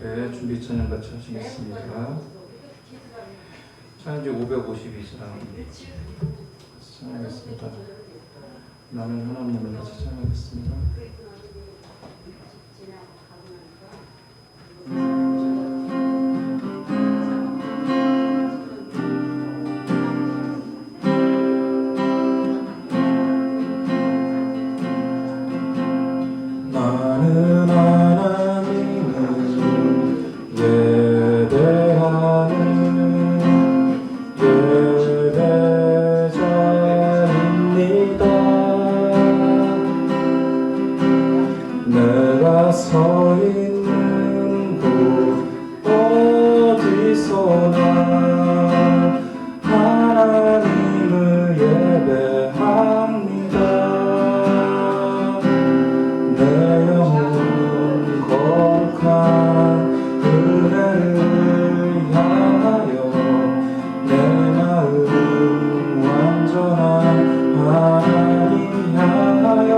예배 준비 찬양 같이 하시겠습니다. 찬양지 552장 찬양하겠습니다. 나는 하나님을 같이 찬양하겠습니다. 나는 하나님을 예배하는 예배자입니다. 내가 서 있는 곳 어디서나 하나님을 예배합니다. 내 영혼 거룩한 은혜를 향하여 내 마음 완전한 하나님 향하여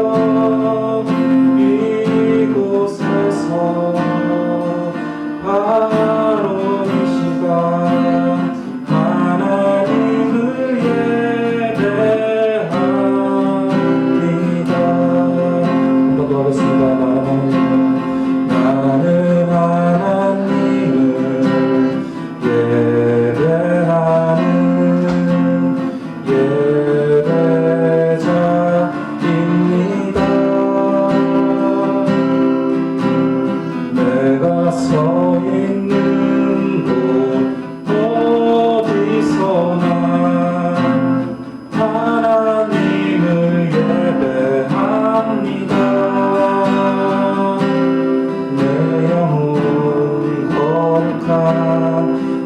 이곳에서 바로 이 시간 하나님을 예배합니다. 한번 더 하겠습니다. 나는 하나님을 예배하는 예배자입니다. 내가 서 있는 곳 어디서나 하나님을 예배합니다. 내 영혼 거룩한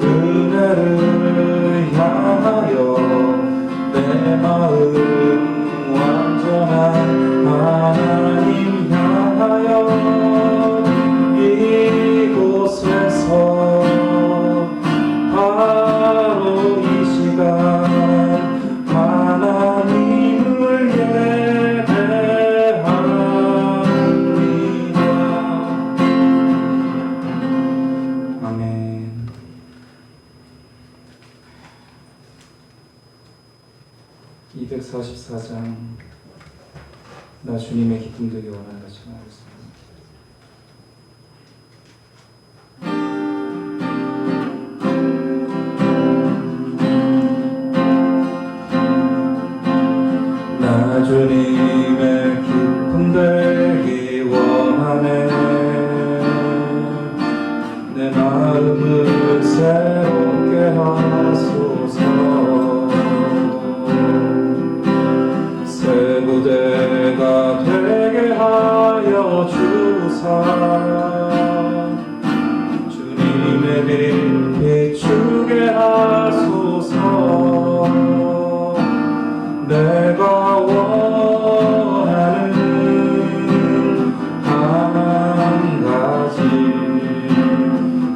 은혜를 향하여 내 마음 완전한 하나님 향하여 이곳에서 바로 이 시간 하나님을 예배합니다. 아멘. 244장 나 주님의 기쁨 되기 원하는 것을 하겠습니다. 나 주님의 기쁨 되기 원하네. 내 마음을 새롭게 하소서. 새 부대가 되게 하여 주사. 주님의 빛 비추게 하소서. 내가 원하는 한 가지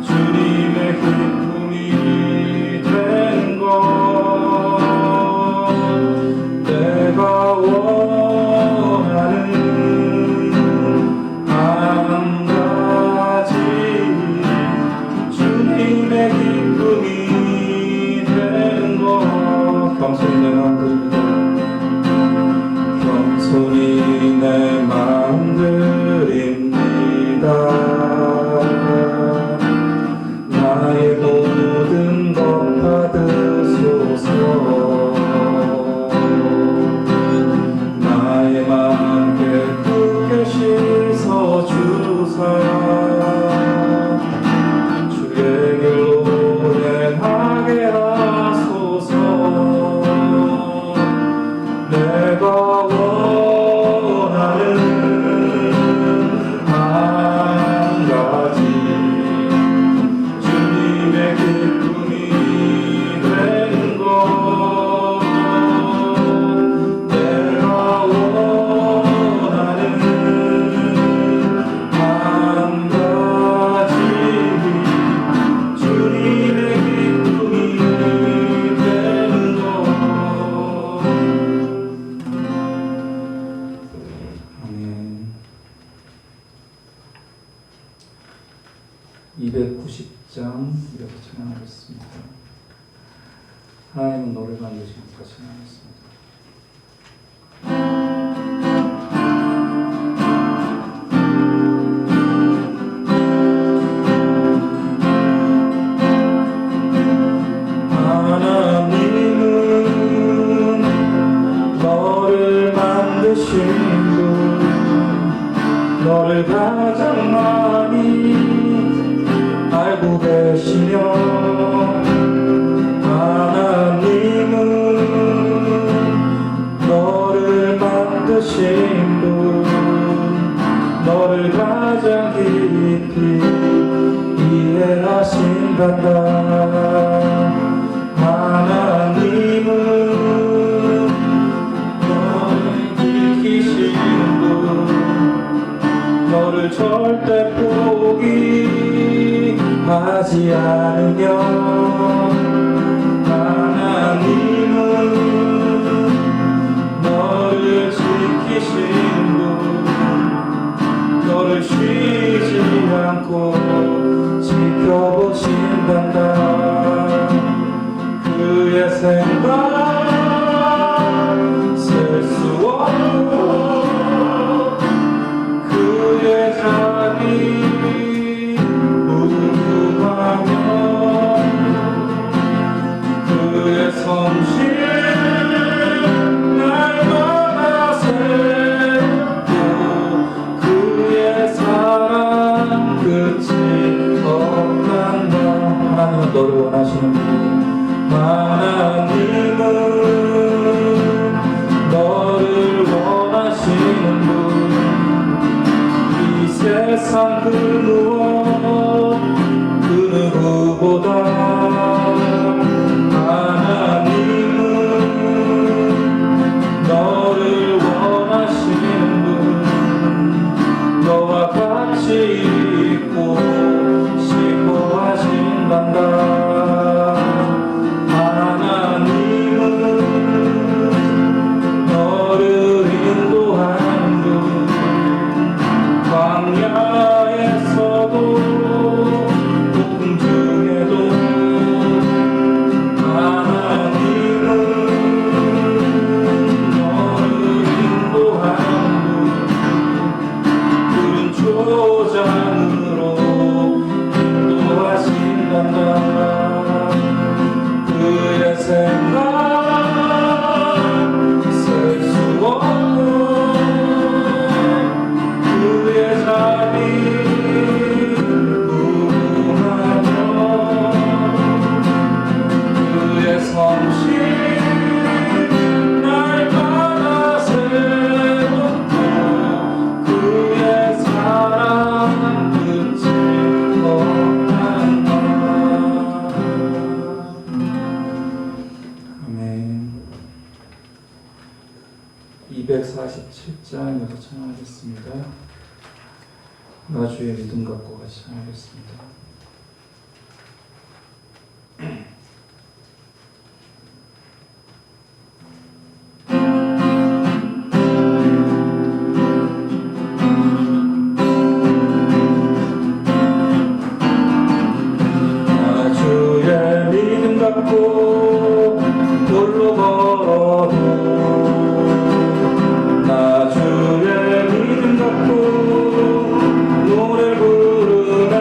주님의 기쁨이 되는 것. 내가 원하는 한 가지 주님의 290장 이렇게 찬양하겠습니다. 하나님은 너를 만드시니까 찬양하겠습니다. 너를 가장 많이 알고 계시며 하나님은 너를 만드신 분 너를 가장 깊이 이해하신단다. 하나님은 너를 지키시는 분 너를 절대 포기하지 않으며 하나님은 너를 지키시는 분 너를 쉬지 않고 지켜보신단다. 그의 생각 셀 수 없고 그의 자비 무궁하며 그의 성실 날마다 새롭고 그의 사랑 끝이 없단다. 하나님은 너를 원하시는 분 하나님은 너를 원하시는 분 세상 그 무엇 그 누구보다 하나님은 너를 원하시는 분 너와 같이 있고 싶어 하신단다. 하나님은 너를 인도하는 분 광야에서도 폭풍 중에도 하나님은 너를 인도하는 푸른 초장으로 인도하신단다. 그의 생각 셀 수 없고 그의 자비 무궁하며 그의 성실 날마다 새롭고 그의 사랑 끝이 없단다. 아멘. 247장에서 찬양하겠습니다. 나 주의 믿음 갖고 같이 찬양하겠습니다. 나 주의 믿음 갖고 돌로 걸어도 나 주의 믿음 갖고 노래 부르네.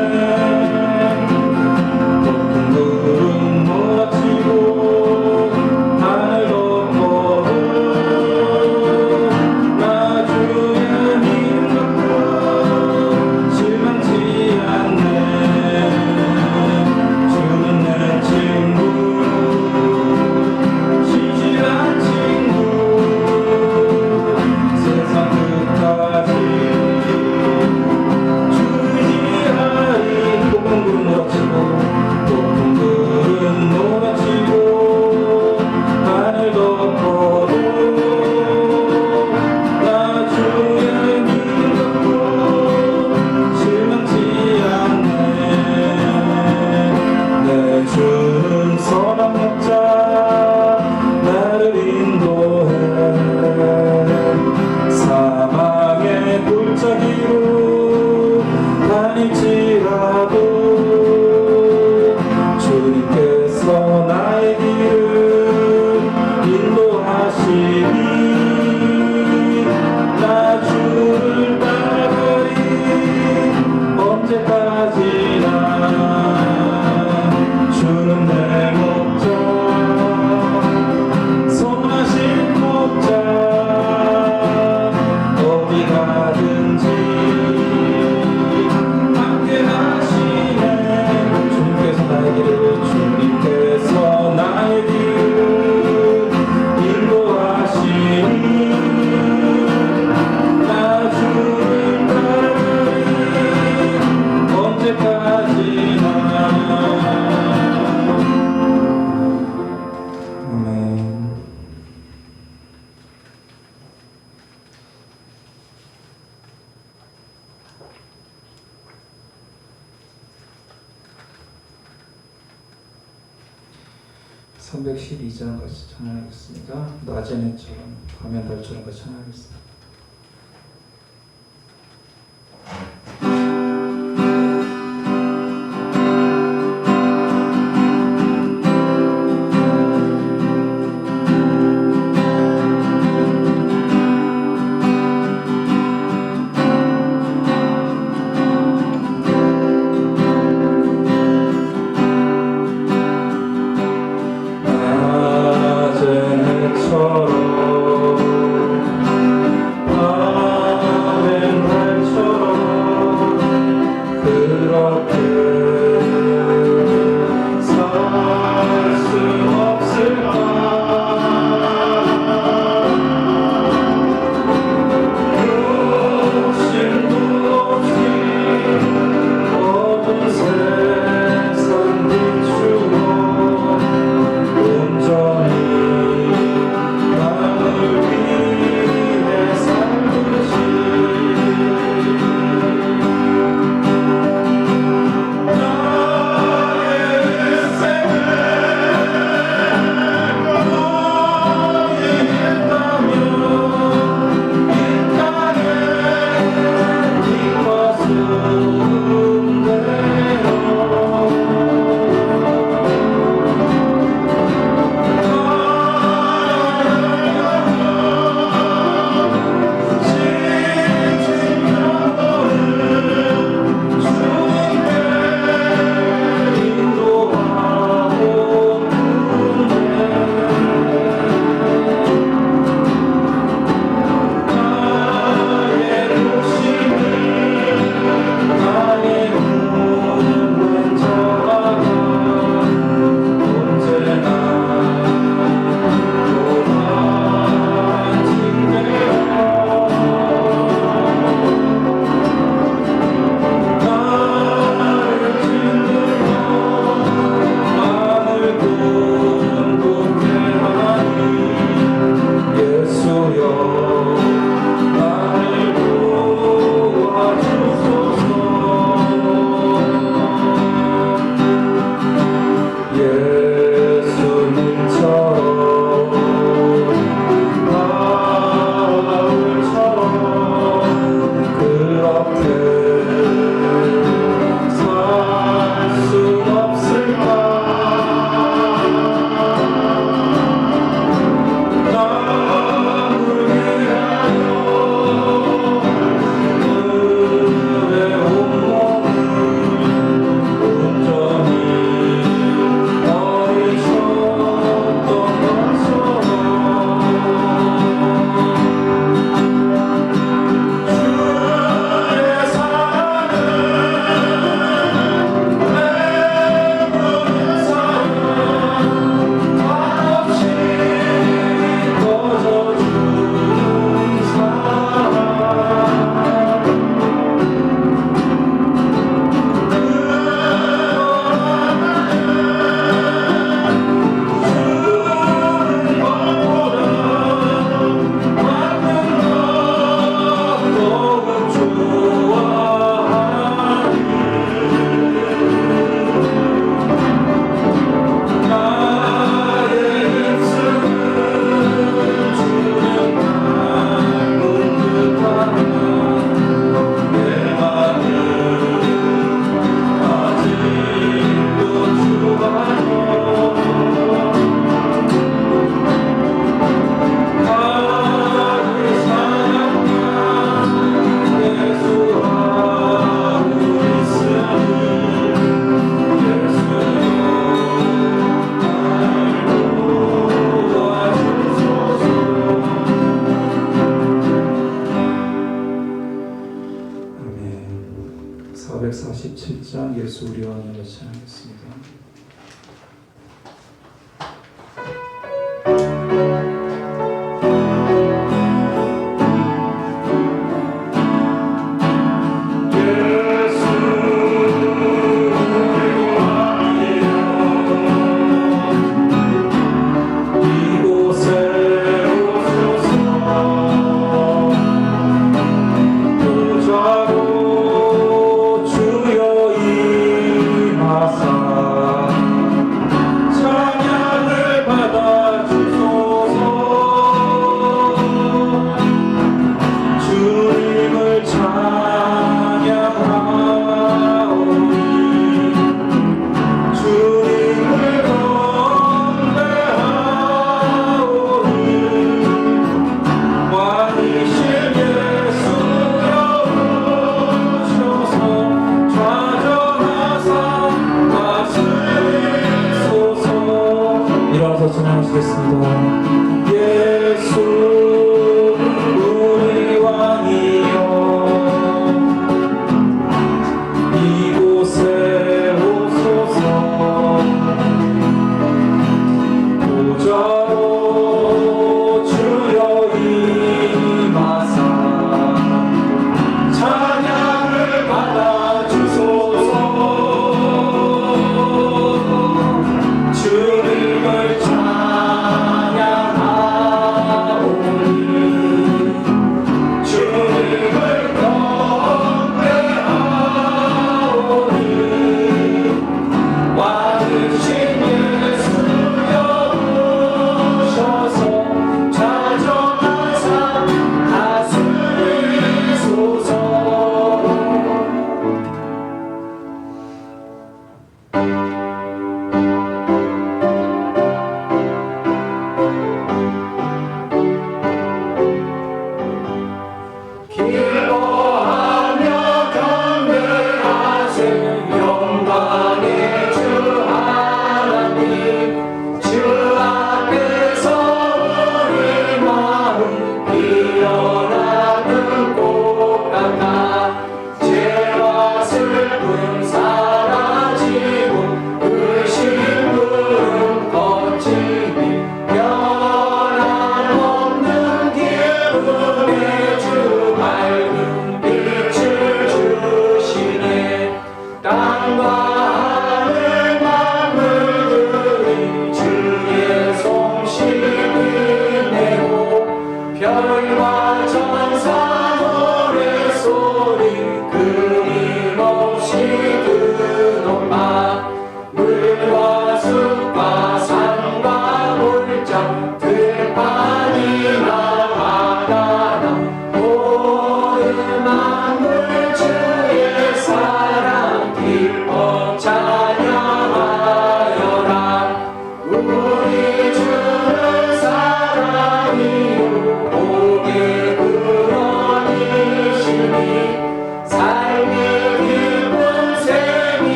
아멘. (312장) 같이 찬양하겠습니다. 낮엔 해처럼 밤엔 달처럼 같이 찬양하겠습니다. 예수 우리와 하나님을 찬양했습니다. 예수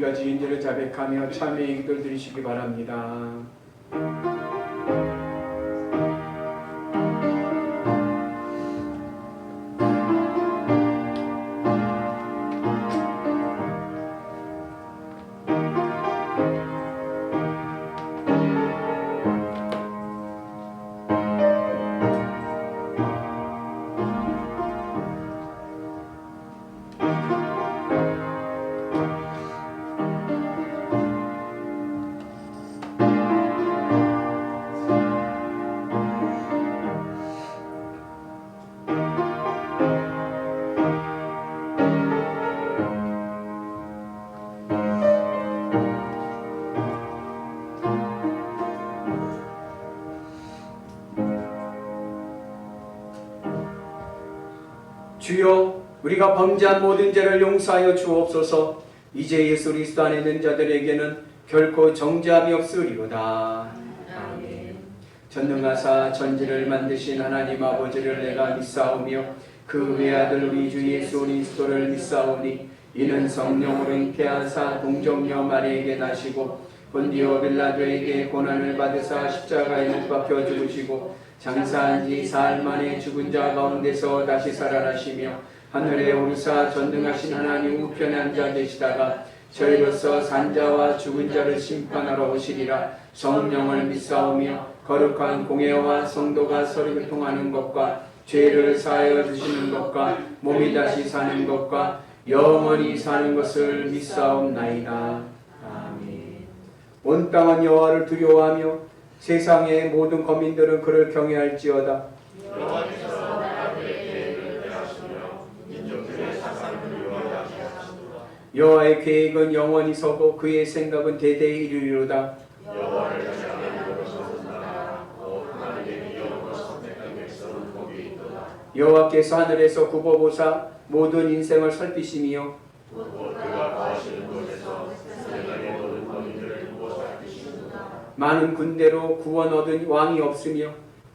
우리가 지은 죄를 자백하며 참회의 기도를 드리시기 바랍니다. 주여, 우리가 범죄한 모든 죄를 용서하여 주옵소서. 이제 예수 그리스도 안에 있는 자들에게는 결코 정죄함이 없으리로다. 아멘. 전능하사 천지를 만드신 하나님 아버지를 내가 믿사오며 그 외아들 우리 주 예수 그리스도를 믿사오니 이는 성령으로 잉태하사 동정녀 마리에게 나시고 본디오 빌라도에게 고난을 받으사 십자가에 못 박혀 죽으시고 장사한 지 사흘 만에 죽은 자 가운데서 다시 살아나시며 하늘에 오르사 전능하신 하나님 우편에 앉아 계시다가 저희로서 산자와 죽은 자를 심판하러 오시리라. 성령을 믿사오며 거룩한 공회와 성도가 서로 교통하는 것과 죄를 사하여 주시는 것과 몸이 다시 사는 것과 영원히 사는 것을 믿사옵나이다. 아멘. 온 땅은 여호와를 두려워하며 세상의 모든 거민들은 그를 경외할지어다. 여호와께서 나라들의 계획을 폐하시며 민족들의 사상을 요하게 하시도다. 여호와의 계획은 영원히 서고 그의 생각은 대대에 이르리로다. 여호와를 찾아가는 것은 나라 하나님의 영원을 선택한 백성은 복이 있도다. 여호와께서 하늘에서 굽어보사 모든 인생을 살피시며 곧 그가 거하시는 곳에서 세상의 모든 거민들을 두고 살피시도다. 많은 군대로 구원 얻은 왕이 없으며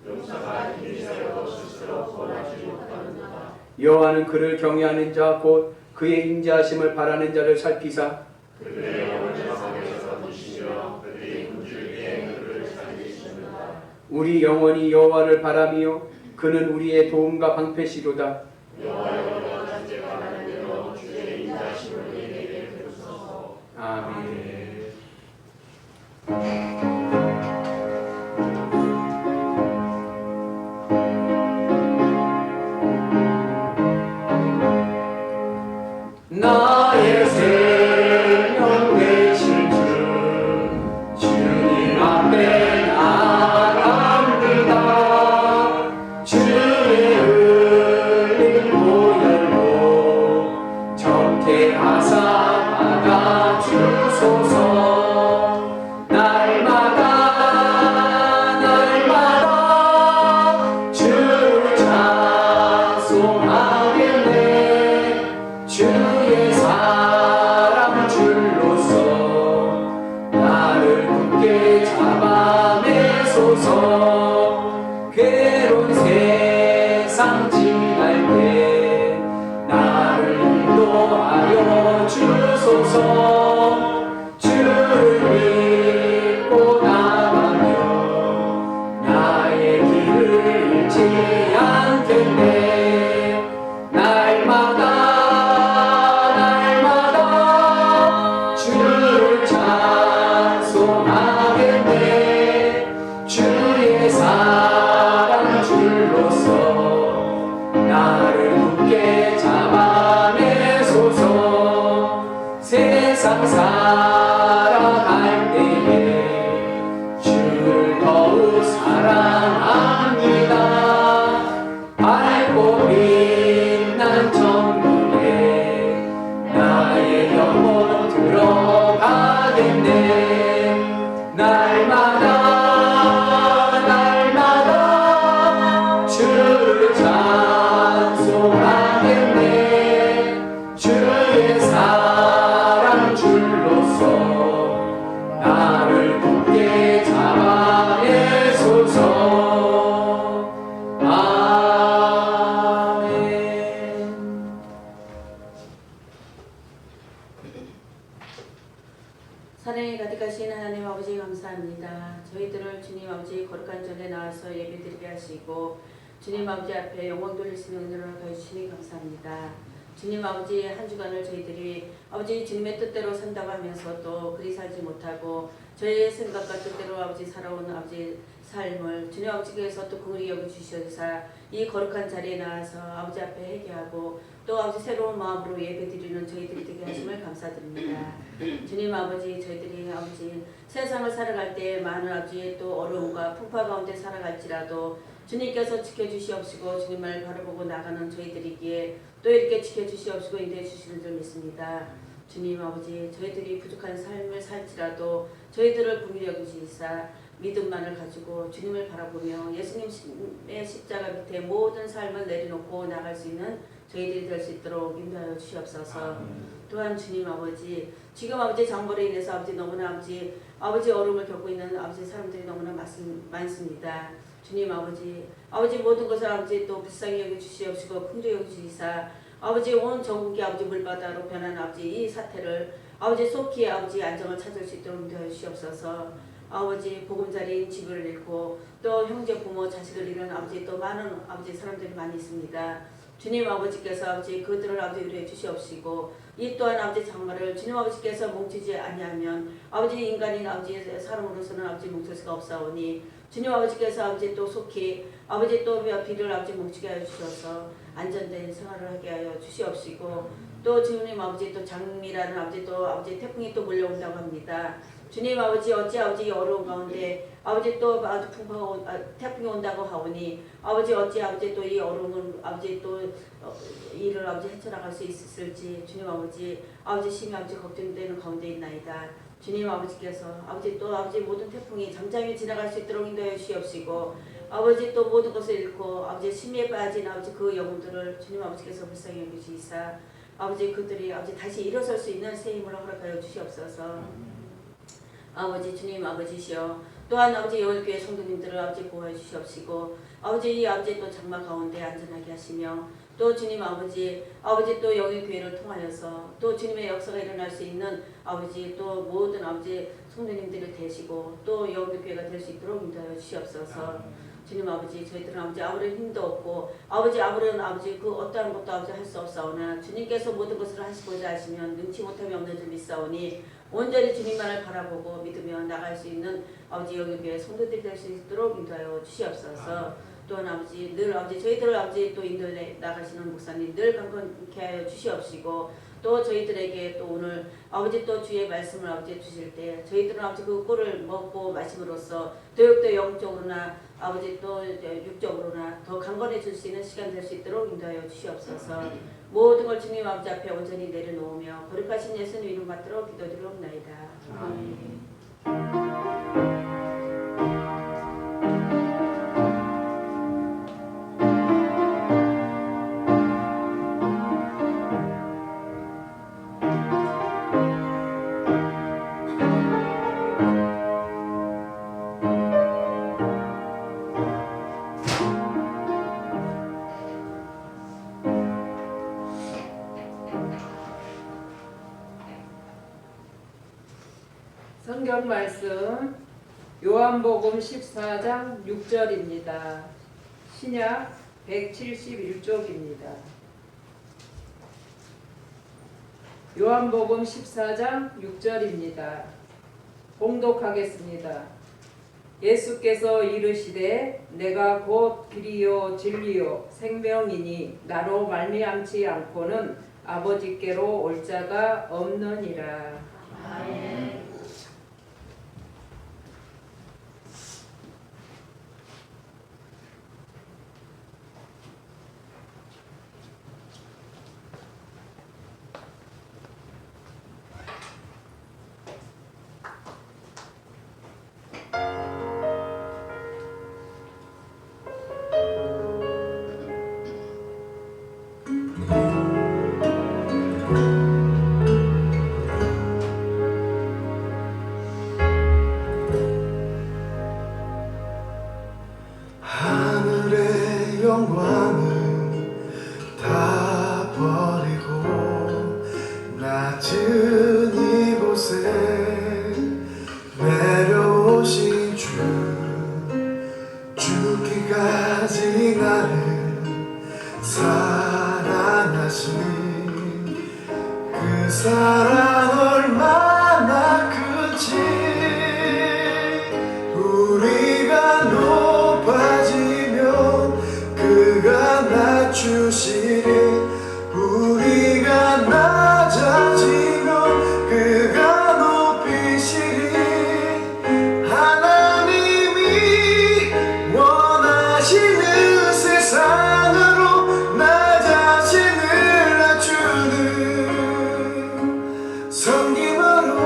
용사가 힘이 세어도 스스로 구원하지 못하는도다. 여호와는 그를 경외하는 자 곧 그의 인자하심을 바라는 자를 살피사 그들의 영혼을 성에서 두시며 그들의 군주에게 그를 살리시는도다. 우리 영원히 여호와를 바라며 그는 우리의 도움과 방패시로다. 여호와여 주의 바라는 대로 주의 인자하심을 우리에게 베푸소서. 아멘. 나의 생명 되신 주 주님 앞에 나갑니다. 주의 은혜를 보혈로 정케하사 받아주소서. 날마다 주를 찬송하겠네. 주의 사랑 줄로서 나를 굳게 잡아내소서. 괴로운 세상 지날 때 나를 인도하여 주소서. 주를 믿고 나가며 나의 길을 잃지 않겠네. 날마다 주를 찬송하겠네. 주의 사랑 줄로서 나를 굳게 잡아내소서. 세상 살아갈 때에 주를 더욱 사랑합니다. 밝고 빛난 천국에 나의 영혼 들어가겠네. 날마다 주를 찬송하겠네. 주의 사랑 줄로서 나를 굳게 잡아내소서. 아멘. 사랑이 가득하신 하나님 아버지 감사합니다. 저희들을 주님 아버지 거룩한 전에 나와서 예배드리게 하시고 주님 아버지 앞에 영광 돌릴 수 있는 은혜를 더해주시니 감사합니다. 주님 아버지 한 주간을 저희들이 아버지 주님의 뜻대로 산다고 하면서도 그리 살지 못하고 저희의 생각과 뜻대로 아버지 살아오는 아버지 삶을 주님 아버지께서 또 긍휼히 여겨주시옵사 이 거룩한 자리에 나와서 아버지 앞에 회개하고 또 아버지 새로운 마음으로 예배드리는 저희들이 되게 하심을 감사드립니다. 주님 아버지 저희들이 아버지 세상을 살아갈 때 많은 아버지 또 어려움과 풍파 가운데 살아갈지라도 주님께서 지켜주시옵시고 주님을 바라보고 나가는 저희들이기에 또 이렇게 지켜주시옵시고 인도해 주시는 줄 믿습니다. 주님 아버지 저희들이 부족한 삶을 살지라도 저희들을 긍휼히 여기시사 믿음만을 가지고 주님을 바라보며 예수님의 십자가 밑에 모든 삶을 내려놓고 나갈 수 있는 저희들이 될 수 있도록 인도하여 주시옵소서. 또한 주님 아버지 지금 아버지 장벌에 인해서 아버지 너무나 아버지 어려움을 겪고 있는 아버지 사람들이 너무나 많습니다. 주님 아버지 모든 것을 아버지 또 불쌍히 여겨 주시옵시고 긍휼히 여겨 주시사 아버지 온 전국이 아버지 물바다로 변한 아버지 이 사태를 아버지 속히 아버지 안정을 찾을 수 있도록 인도하여 주시옵소서. 아버지 보금자리인 집을 잃고 또 형제 부모 자식을 잃은 아버지 또 많은 아버지 사람들이 많이 있습니다. 주님 아버지께서 아버지 그들을 아버지 의뢰해 주시옵시고 이 또한 아버지 장마를 주님 아버지께서 멈추지 아니하면 아버지 인간인 아버지 사람으로서는 아버지 멈출 수가 없사오니 주님 아버지께서 아버지 또 속히 아버지 또 비를 아버지 멈추게 하여 주셔서 안전된 생활을 하게 하여 주시옵시고 또 주님 아버지 또 장미라는 아버지 또 아버지 태풍이 또 몰려온다고 합니다. 주님 아버지 어찌 아버지 어려운 가운데 아버지 또 아주 태풍이 온다고 하오니 아버지 어찌 아버지 또 이 어려움을 아버지 또 이를 아버지 헤쳐나갈 수 있을지 주님 아버지 심히 아버지 걱정되는 가운데 있나이다. 주님 아버지께서 아버지 또 아버지 모든 태풍이 잠잠히 지나갈 수 있도록 인도해 주시옵시고 아버지 또 모든 것을 잃고 아버지 심리에 빠진 아버지 그 영혼들을 주님 아버지께서 불쌍히 여기시사 아버지 그들이 아버지 다시 일어설 수 있는 새 힘을 허락하여 주시옵소서. 아버지 주님 아버지시여 또한 아버지 여호와교회 성도님들을 아버지 보호해 주시옵시고 아버지 이 아버지 또 장마 가운데 안전하게 하시며 또 주님 아버지 또 영의교회를 통하여서 또 주님의 역사가 일어날 수 있는 아버지 또 모든 아버지 성도님들이 되시고 또 영의교회가 될 수 있도록 인도하여 주시옵소서. 주님 아버지 저희들은 아버지 아무런 힘도 없고 아무런 그 어떠한 것도 아버지 할 수 없사오나 주님께서 모든 것을 하시고자 하시면 능치 못함이 없는 줄 믿사오니 온전히 주님만을 바라보고 믿으며 나갈 수 있는 아버지 영의교회 성도들이 될 수 있도록 인도하여 주시옵소서. 또한 아버지 늘 아버지 저희들을 아버지 또 인도해 나가시는 목사님 늘 강건케 하여 주시옵시고 또 저희들에게 또 오늘 아버지 또 주의 말씀을 아버지 주실 때 저희들은 아버지 그 꼴을 먹고 마심으로써 더욱더 영적으로나 아버지 또 육적으로나 더 강건해질 수 있는 시간 될 수 있도록 인도하여 주시옵소서. 모든 걸 주님 아버지 앞에 온전히 내려놓으며 거룩하신 예수님 이름 받들어 기도드리옵나이다. 아멘. 성경 말씀 요한복음 14장 6절입니다. 신약 171쪽입니다. 요한복음 14장 6절입니다. 봉독하겠습니다. 예수께서 이르시되 내가 곧 길이요 진리요 생명이니 나로 말미암지 않고는 아버지께로 올 자가 없느니라. 아멘. 하늘의 영광은 다 버리고 낮은 이곳에 그 사랑 얼마나 크지. 우리가 높아지면 그가 낮추시리. 우리가 낮아지면 그가 높이시리. 하나님이 원하시는 세상으로 나 자신을 낮추는 섬김으로.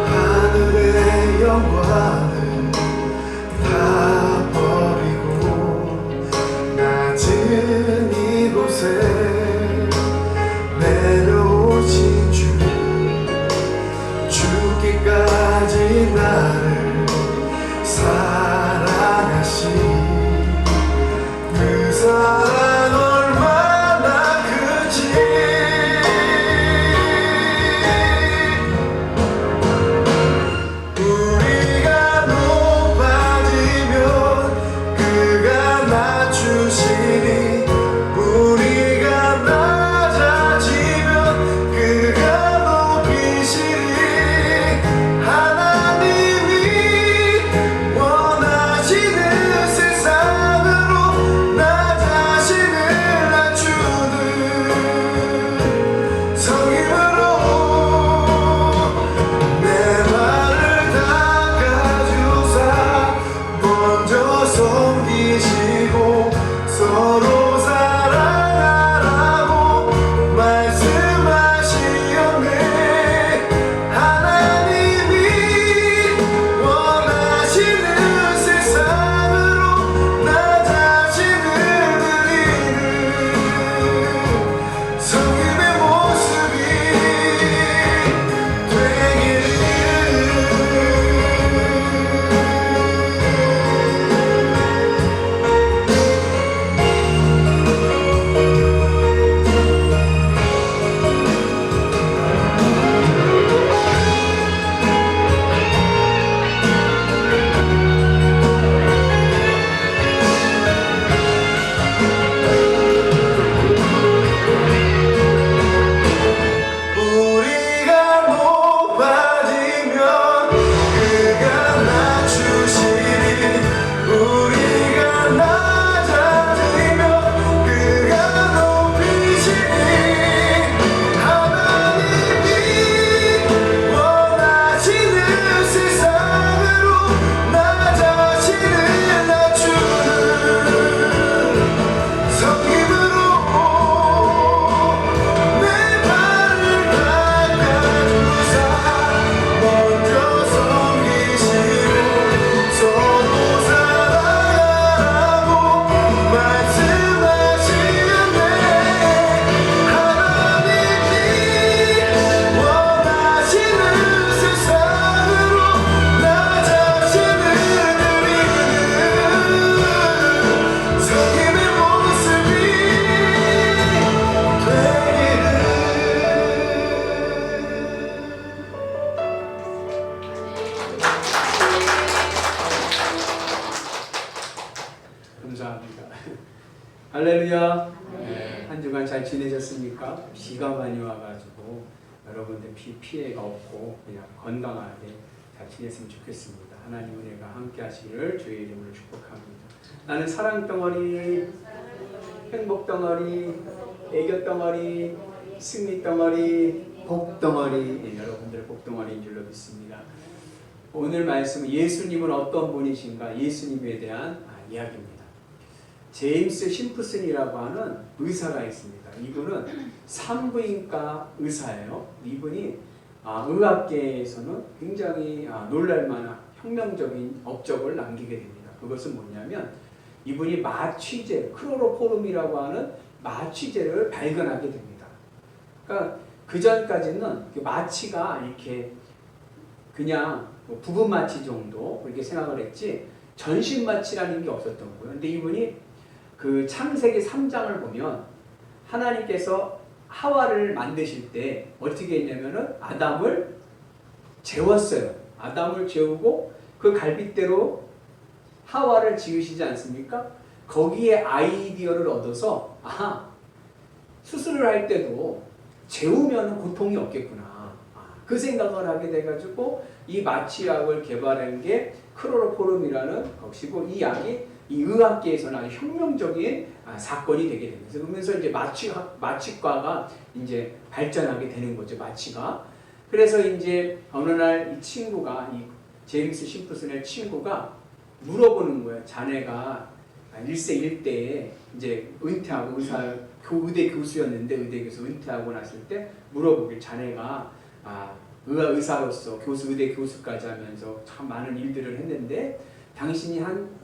하늘의 영광을 다 버리고 낮은 이곳에 내려오신 주. 죽기까지 나를 사랑하신 그 사랑 얼마나 크지. 우리가 높아지면 그가 낮추시니. 우리가 낮아지면 그가 높이시니. 하나님이 원하시는 세상으로 나 자신을 낮추는 성임으로. 내 말을 닦아주사 먼저 섬기시고 서로 사랑하라고 말씀하시었네. 하나님이 원하시는 세상으로 나 자신을 드리는 성임의 모습이 되기를. 우리가 높아지면 그가 낮추시니. 우리가 낮아지면 그가 높이시니. 하나님이 원하시는 세상으로 나 자신을 낮추는 성김으로. 내 발을 닦아주사 먼저 섬기시고 서로 사랑하라고 말씀하시었네. 하나님이 원하시는 세상으로 나 자신을 드리는 성김의 모습이 되기를. 감사합니다. 할렐루야. 한 주간 잘 지내셨습니까? 비가 많이 와가지고 여러분들 피해가 없고 그냥 건강하게 잘 지냈으면 좋겠습니다. 하나님 은혜가 함께 하시기를 주의 이름으로 축복합니다. 나는 사랑 덩어리, 행복 덩어리, 애교 덩어리, 승리 덩어리, 복 덩어리. 예, 여러분들의 복 덩어리인 줄로 믿습니다. 오늘 말씀은 예수님은 어떤 분이신가? 예수님에 대한 이야기입니다. 제임스 심프슨이라고 하는 의사가 있습니다. 이분은 산부인과 의사예요. 이분이 의학계에서는 굉장히 놀랄만한 혁명적인 업적을 남기게 됩니다. 그것은 뭐냐면 이분이 마취제, 크로로포름이라고 하는 마취제를 발견하게 됩니다. 그러니까 그 전까지는 마취가 이렇게 그냥 부분 마취 정도 그렇게 생각을 했지 전신 마취라는 게 없었던 거예요. 근데 이분이 그 창세기 3장을 보면 하나님께서 하와를 만드실 때 어떻게 했냐면은 아담을 재웠어요. 아담을 재우고 그 갈빗대로 하와를 지으시지 않습니까? 거기에 아이디어를 얻어서 수술을 할 때도 재우면 고통이 없겠구나. 그 생각을 하게 돼가지고 이 마취약을 개발한 게 클로로포름이라는 것이고, 이 약이 이 의학계에서는 아주 혁명적인 사건이 되게 됩니다. 그러면서 이제 마취과가 이제 발전하게 되는 거죠. 마취가. 그래서 이제 어느 날 이 친구가, 이 제임스 심프슨의 친구가 물어보는 거예요. 자네가 1세 1대에 이제 은퇴하고 의대 교수였는데 의대 교수 은퇴하고 났을 때 물어보길, 자네가 의사로서 의대 교수까지 하면서 참 많은 일들을 했는데 당신이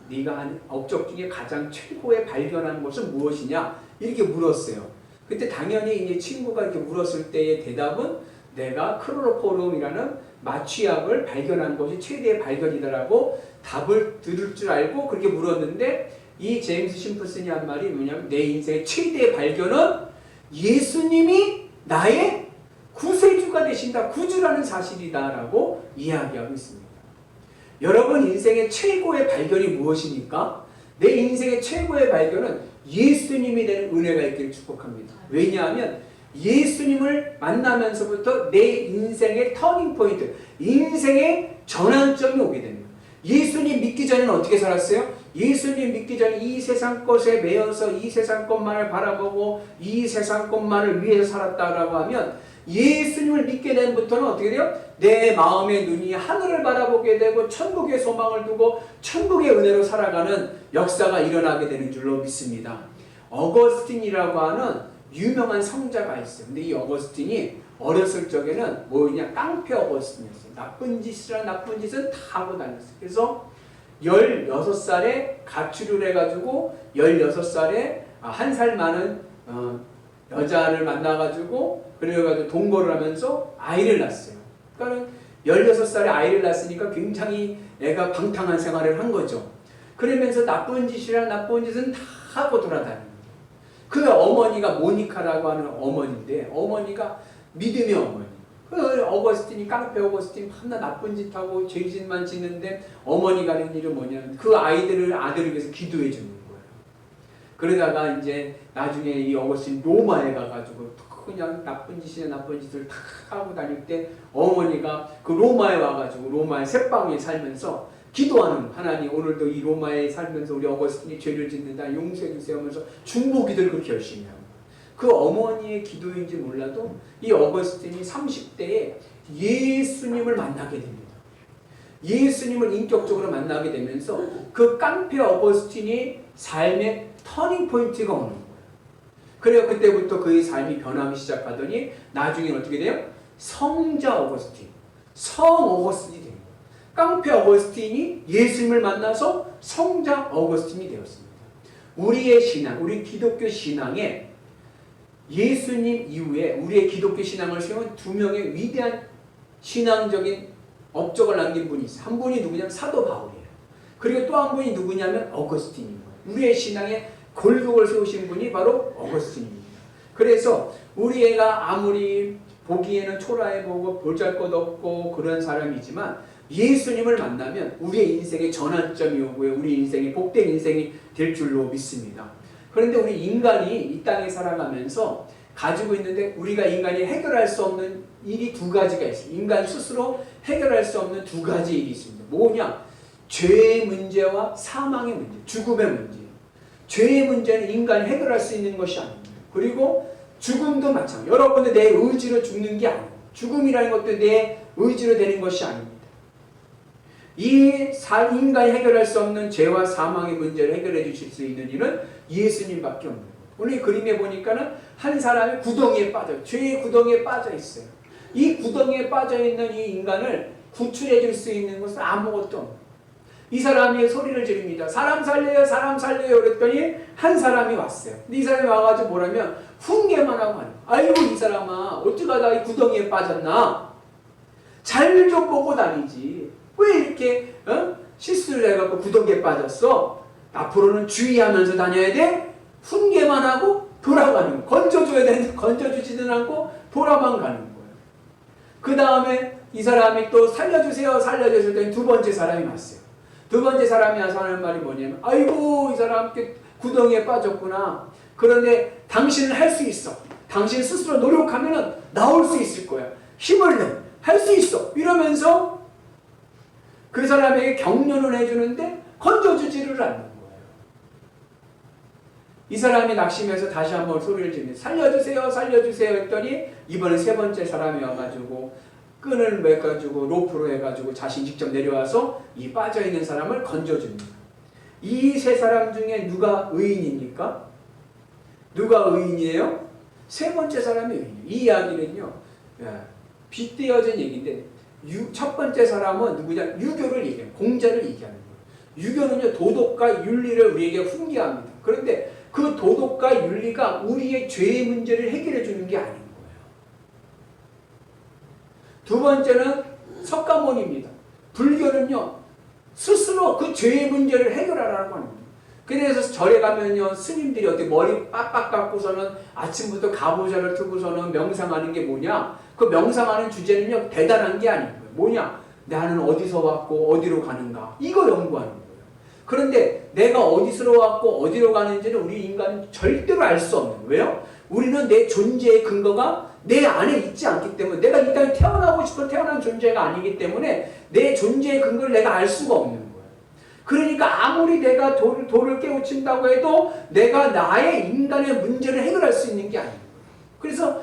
네가 한 업적 중에 가장 최고의 발견한 것은 무엇이냐? 이렇게 물었어요. 그때 당연히 이제 친구가 이렇게 물었을 때의 대답은 내가 클로로포름이라는 마취약을 발견한 것이 최대의 발견이다라고 답을 들을 줄 알고 그렇게 물었는데, 이 제임스 심프슨이 한 말이 뭐냐면, 내 인생의 최대의 발견은 예수님이 나의 구세주가 되신다, 구주라는 사실이다라고 이야기하고 있습니다. 여러분 인생의 최고의 발견이 무엇입니까? 내 인생의 최고의 발견은 예수님이 되는 은혜가 있기를 축복합니다. 왜냐하면 예수님을 만나면서부터 내 인생의 터닝 포인트, 인생의 전환점이 오게 됩니다. 예수님 믿기 전에는 어떻게 살았어요? 예수님 믿기 전에 이 세상 것에 매여서 이 세상 것만을 바라보고 이 세상 것만을 위해서 살았다라고 하면, 예수님을 믿게 된부터는 어떻게 돼요? 내 마음의 눈이 하늘을 바라보게 되고 천국의 소망을 두고 천국의 은혜로 살아가는 역사가 일어나게 되는 줄로 믿습니다. 어거스틴이라고 하는 유명한 성자가 있어요. 근데 이 어거스틴이 어렸을 적에는 뭐냐, 깡패 어거스틴이었어요. 나쁜 짓은 다 하고 다녔어요. 그래서 16살에 가출을 해가지고 16살에 한 살 많은 여자를 만나가지고 그래가지고 동거를 하면서 아이를 낳았어요. 그러니까 16살에 아이를 낳았으니까 굉장히 애가 방탕한 생활을 한 거죠. 그러면서 나쁜 짓은 다 하고 돌아다니는 거예요. 그 어머니가 모니카라고 하는 어머니인데, 어머니가 믿음의 어머니. 그 어거스틴이, 깡패 어거스틴 맨날 나쁜 짓 하고 죄짓만 짓는데 어머니가 하는 일은 뭐냐면 그 아들을 위해서 기도해 주는 거예요. 그러다가 이제 나중에 이 어거스틴 로마에 가가지고 그냥 나쁜 짓을 다 하고 다닐 때 어머니가 그 로마에 와가지고 로마의 셋방에 살면서 기도하는, 하나님 오늘도 이 로마에 살면서 우리 어거스틴이 죄를 짓는다 용서해 주세요 하면서 중보 기도를 그렇게 열심히 하고, 그 어머니의 기도인지 몰라도 이 어거스틴이 30대에 예수님을 만나게 됩니다. 예수님을 인격적으로 만나게 되면서 그 깡패 어거스틴이 삶의 터닝 포인트가 오는 거예요. 그래요. 그때부터 그의 삶이 변하기 시작하더니 나중에 어떻게 돼요? 성자 어거스틴, 성 어거스틴이 됩니다. 깡패 어거스틴이 예수님을 만나서 성자 어거스틴이 되었습니다. 우리의 신앙, 우리 기독교 신앙에 예수님 이후에 우리의 기독교 신앙을 세운 두 명의 위대한 신앙적인 업적을 남긴 분이 있어요. 한 분이 누구냐면 사도 바울이에요. 그리고 또 한 분이 누구냐면 어거스틴인 거예요. 우리의 신앙에 골격을 세우신 분이 바로 어거스틴입니다. 그래서 우리 애가 아무리 보기에는 초라해 보고 보잘것없고 그런 사람이지만 예수님을 만나면 우리의 인생의 전환점이 오고요. 우리 인생이 복된 인생이 될 줄로 믿습니다. 그런데 우리 인간이 이 땅에 살아가면서 가지고 있는데, 우리가 인간이 해결할 수 없는 일이 두 가지가 있어요. 인간 스스로 해결할 수 없는 두 가지 일이 있습니다. 뭐냐? 죄의 문제와 사망의 문제, 죽음의 문제. 죄의 문제는 인간이 해결할 수 있는 것이 아닙니다. 그리고 죽음도 마찬가지예요. 여러분들 내 의지로 죽는 게 아니에요. 죽음이라는 것도 내 의지로 되는 것이 아닙니다. 이 인간이 해결할 수 없는 죄와 사망의 문제를 해결해 주실 수 있는 일은 예수님밖에 없는 거예요. 오늘 이 그림에 보니까는 한 사람이 구덩이에 빠져, 죄의 구덩이에 빠져 있어요. 이 구덩이에 빠져 있는 이 인간을 구출해 줄 수 있는 것은 아무것도 없어요. 이 사람이 소리를 지릅니다. 사람 살려요, 사람 살려요. 그랬더니 한 사람이 왔어요. 근데 이 사람이 와가지고 뭐라면 훈계만 하고 하는 거예요. 아이고 이 사람아, 어쩌다가 이 구덩이에 빠졌나? 잘 좀 보고 다니지. 왜 이렇게 실수를 해갖고 구덩이에 빠졌어? 앞으로는 주의하면서 다녀야 돼? 훈계만 하고 돌아가는 거예요. 건져줘야 되는데 건져주지는 않고 돌아만 가는 거예요. 그 다음에 이 사람이 또 살려주세요 살려주세요 했더니 두 번째 사람이 왔어요. 두 번째 사람이 와서 하는 말이 뭐냐면 아이고 이 사람 구덩이에 빠졌구나. 그런데 당신은 할 수 있어. 당신 스스로 노력하면 나올 수 있을 거야. 힘을 내. 할 수 있어. 이러면서 그 사람에게 격려를 해주는데 건져주지를 않는 거예요. 이 사람이 낙심해서 다시 한번 소리를 지르며 살려주세요 살려주세요 했더니 이번에 세 번째 사람이 와가지고 끈을 매가지고 로프로 해가지고 자신 직접 내려와서 이 빠져있는 사람을 건져줍니다. 이 세 사람 중에 누가 의인입니까? 누가 의인이에요? 세 번째 사람이 의인이에요. 이 이야기는요 빗대어진 얘기인데 첫 번째 사람은 누구냐? 유교를 얘기해요. 공자를 얘기하는 거예요. 유교는요 도덕과 윤리를 우리에게 훈계합니다. 그런데 그 도덕과 윤리가 우리의 죄의 문제를 해결해 주는 게 아닌 거예요. 두 번째는 석가모니입니다. 불교는요 스스로 그 죄의 문제를 해결하라는 겁니다. 그래서 절에 가면요 스님들이 어떻게 머리 빡빡 깎고서는 아침부터 가보자를 틀고서는 명상하는 게 뭐냐? 그 명상하는 주제는요 대단한 게 아닌 거예요. 뭐냐? 나는 어디서 왔고 어디로 가는가? 이거 연구하는 거예요. 그런데 내가 어디서 왔고 어디로 가는지는 우리 인간은 절대로 알 수 없는 거예요. 왜요? 우리는 내 존재의 근거가 내 안에 있지 않기 때문에 내가 이 땅에 태어나고 싶어 태어난 존재가 아니기 때문에 내 존재의 근거를 내가 알 수가 없는 거예요. 그러니까 아무리 내가 도를 깨우친다고 해도 내가 나의 인간의 문제를 해결할 수 있는 게 아닌 거예요. 그래서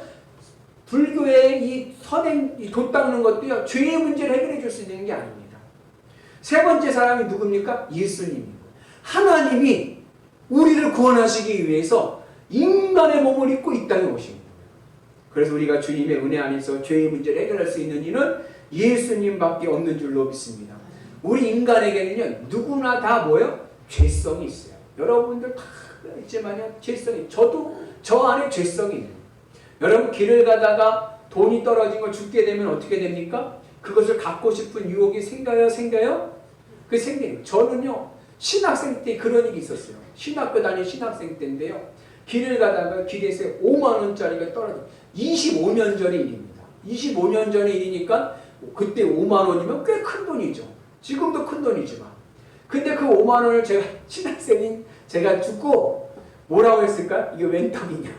불교의 이 선행, 이 돛 닦는 것도요 죄의 문제를 해결해 줄 수 있는 게 아닙니다. 세 번째 사람이 누굽니까? 예수님입니다. 하나님이 우리를 구원하시기 위해서 인간의 몸을 입고 이 땅에 오신 거예요. 그래서 우리가 주님의 은혜 안에서 죄의 문제를 해결할 수 있는 이는 예수님밖에 없는 줄로 믿습니다. 우리 인간에게는요 누구나 다 뭐예요? 죄성이 있어요. 여러분들 다 있지만요 죄성이 저도 저 안에 죄성이 있는 거예요. 여러분 길을 가다가 돈이 떨어진 걸 죽게 되면 어떻게 됩니까? 그것을 갖고 싶은 유혹이 생겨요? 그 생겨요. 저는요 신학생 때 그런 일이 있었어요. 신학교 다닌 신학생 때인데요. 길을 가다가 길에서 5만 원짜리가 떨어져. 25년 전의 일입니다. 25년 전의 일이니까 그때 5만 원이면 꽤 큰 돈이죠. 지금도 큰 돈이지만. 근데 그 5만 원을 제가 신학생인 제가 주고 뭐라고 했을까? 이게 웬 떡이냐.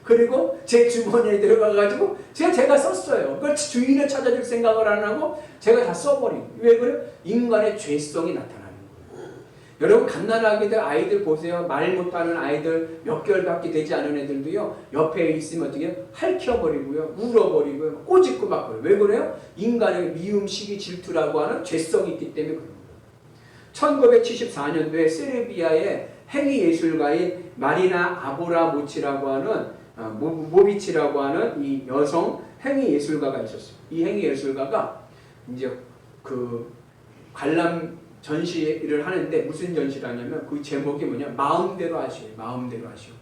그리고 제 주머니에 들어가가지고 제가 썼어요. 그걸 주인을 찾아줄 생각을 안 하고 제가 다 써버린. 왜 그래요? 인간의 죄성이 나타나는 거예요. 여러분 갓난아기들 아이들 보세요. 말 못하는 아이들 몇 개월밖에 되지 않은 애들도요. 옆에 있으면 어떻게 해요? 핥혀버리고요. 울어버리고요. 꼬집고 막 그래요. 왜 그래요? 인간의 미움, 시기, 질투라고 하는 죄성이 있기 때문에 그런 거예요. 1974년도에 세르비아의 행위예술가인 마리나 아브라모치라고 하는 모비치라고 하는 이 여성 행위예술가가 있었어요. 이 행위예술가가 이제 그 관람 전시를 하는데 무슨 전시를 하냐면 그 제목이 뭐냐? 마음대로 하시오. 마음대로 하시오.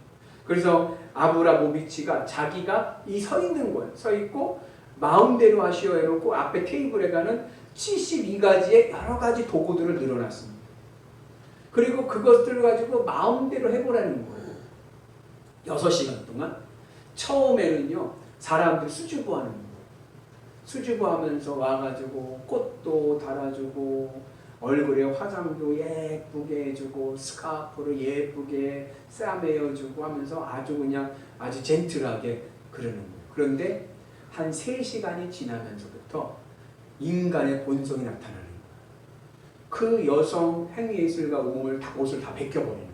그래서 아브라모비치가 자기가 이 서 있는 거예요. 서 있고 마음대로 하시오 해놓고 앞에 테이블에 가는 72가지의 여러 가지 도구들을 늘어놨습니다. 그리고 그것들을 가지고 마음대로 해보라는 거예요. 6시간 동안. 처음에는요 사람들 수줍어하는 거예요. 수줍어하면서 와가지고 꽃도 달아주고 얼굴에 화장도 예쁘게 해주고 스카프를 예쁘게 싸매어주고 하면서 아주 그냥 아주 젠틀하게 그러는 거예요. 그런데 한 3시간이 지나면서부터 인간의 본성이 나타나는 거예요. 그 여성 행위예술가 옷을 다 벗겨버리는 거예요.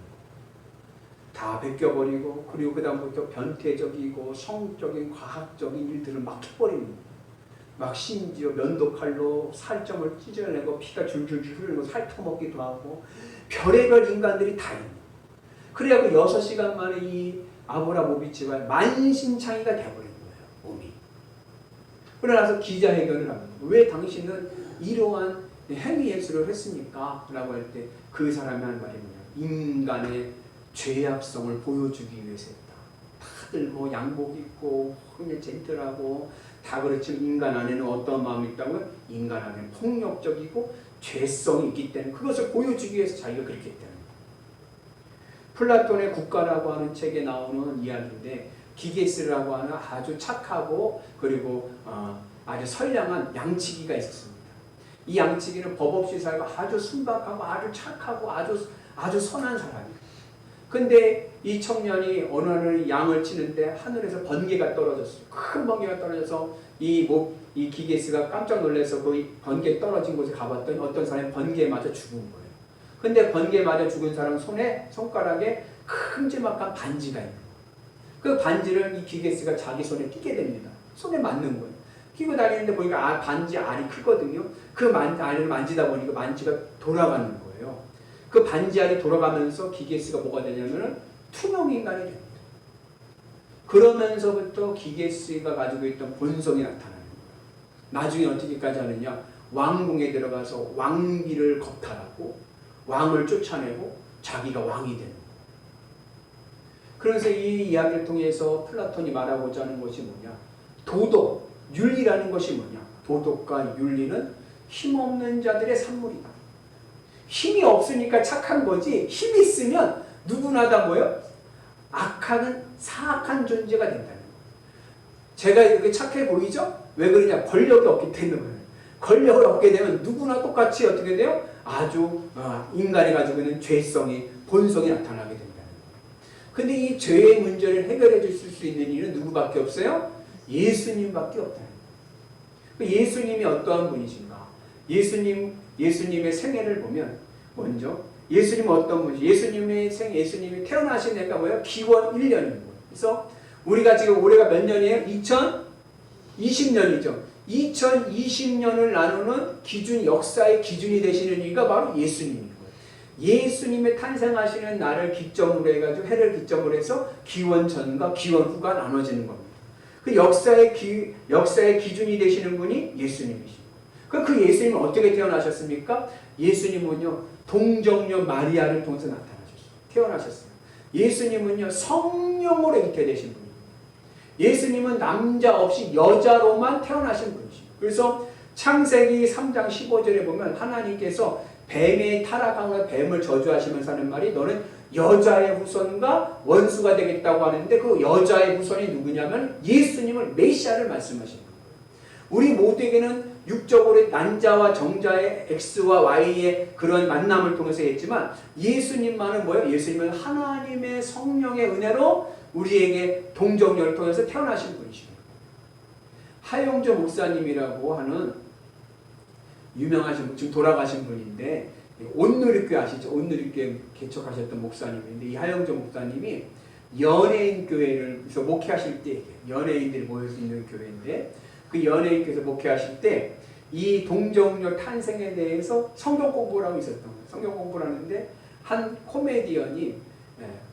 다 벗겨버리고 그리고 그 다음부터 변태적이고 성적인 과학적인 일들을 막 해버리는 거예요. 막 심지어 면도칼로 살점을 찢어내고 피가 줄줄줄 흐르고 핥아먹기도 하고 별의별 인간들이 다 있는 거예요. 그래갖고 6시간 만에 이 아브라모비치가 만신창이가 돼버린 거예요. 몸이. 그러나서 기자회견을 합니다. 왜 당신은 이러한 행위예술을 했습니까? 라고 할 때 그 사람이 한 말이 뭐냐. 인간의 죄악성을 보여주기 위해서 했다. 다들 뭐 양복 입고 그냥 젠틀하고 다 그렇지만 인간 안에는 어떤 마음이 있다고요? 인간 안에는 폭력적이고 죄성이 있기 때문에 그것을 보여주기 위해서 자기가 그렇게 했다는 거예요. 플라톤의 국가라고 하는 책에 나오는 이야기인데 기게스라고 하는 아주 착하고 그리고 아주 선량한 양치기가 있었습니다. 이 양치기는 법 없이 살고 아주 순박하고 아주 착하고 아주 선한 사람이에요. 근데 이 청년이 어느 날 양을 치는데 하늘에서 번개가 떨어졌어요. 큰 번개가 떨어져서 이 기게스가 깜짝 놀라서 그 번개 떨어진 곳에 가봤더니 어떤 사람이 번개에 맞아 죽은 거예요. 근데 번개에 맞아 죽은 사람 손가락에 큼지막한 반지가 있는 거예요. 그 반지를 이 기게스가 자기 손에 끼게 됩니다. 손에 맞는 거예요. 끼고 다니는데 보니까 반지 알이 크거든요. 그 알을 만지다 보니까 만지가 돌아가는 거예요. 그 반지 알이 돌아가면서 기게스가 뭐가 되냐면은 투명 인간이 됩니다. 그러면서부터 기게스가 가지고 있던 본성이 나타나는 거예요. 나중에 어떻게까지 하느냐? 왕궁에 들어가서 왕비를 겁탈하고 왕을 쫓아내고 자기가 왕이 되는 거예요. 그래서 이 이야기를 통해서 플라톤이 말하고자 하는 것이 뭐냐? 도덕, 윤리라는 것이 뭐냐? 도덕과 윤리는 힘없는 자들의 산물이다. 힘이 없으니까 착한 거지, 힘이 있으면 누구나 다 뭐예요? 악한, 사악한 존재가 된다는 거예요. 제가 이렇게 착해 보이죠? 왜 그러냐? 권력이 없기 때문에. 권력을 얻게 되면 누구나 똑같이 어떻게 돼요? 아주 인간이 가지고 있는 죄성이, 본성이 나타나게 된다는 거예요. 근데 이 죄의 문제를 해결해 주실 수 있는 이는 누구밖에 없어요? 예수님밖에 없다는 거예요. 예수님이 어떠한 분이신가? 예수님의 생애를 보면 먼저 예수님은 어떤 분이죠? 예수님이 태어나신 해가 뭐예요? 기원 1년인 거예요. 그래서 우리가 지금 올해가 몇 년이에요? 2020년이죠. 2020년을 나누는 기준, 역사의 기준이 되시는 이가 바로 예수님인 거예요. 예수님의 탄생하시는 날을 기점으로 해가지고 해를 기점으로 해서 기원 전과 기원 후가 나눠지는 겁니다. 그 역사의 기준이 되시는 분이 예수님이십니다. 그 예수님은 어떻게 태어나셨습니까? 예수님은요, 동정녀 마리아를 통해서 나타나셨어요. 태어나셨어요. 예수님은요, 성령으로 잉태되신 분입니다. 예수님은 남자 없이 여자로만 태어나신 분이십니다. 그래서 창세기 3장 15절에 보면 하나님께서 뱀의 타락함과 뱀을 저주하시면서 하는 말이 너는 여자의 후손과 원수가 되겠다고 하는데 그 여자의 후손이 누구냐면 예수님을 메시아를 말씀하시는 거예요. 우리 모두에게는 육적으로 난자와 정자의 X와 Y의 그런 만남을 통해서 했지만 예수님만은 뭐예요? 예수님은 하나님의 성령의 은혜로 우리에게 동정녀를 통해서 태어나신 분이십니다. 하용조 목사님이라고 하는 유명하신, 지금 돌아가신 분인데 온누리교회 아시죠? 온누리교회 개척하셨던 목사님인데 이 하용조 목사님이 연예인 교회에서 목회하실 때 연예인들이 모일 수 있는 교회인데 그 연예인께서 목회하실 때 이 동정녀 탄생에 대해서 성경 공부를 하고 있었던 거예요. 성경 공부를 하는데 한 코미디언이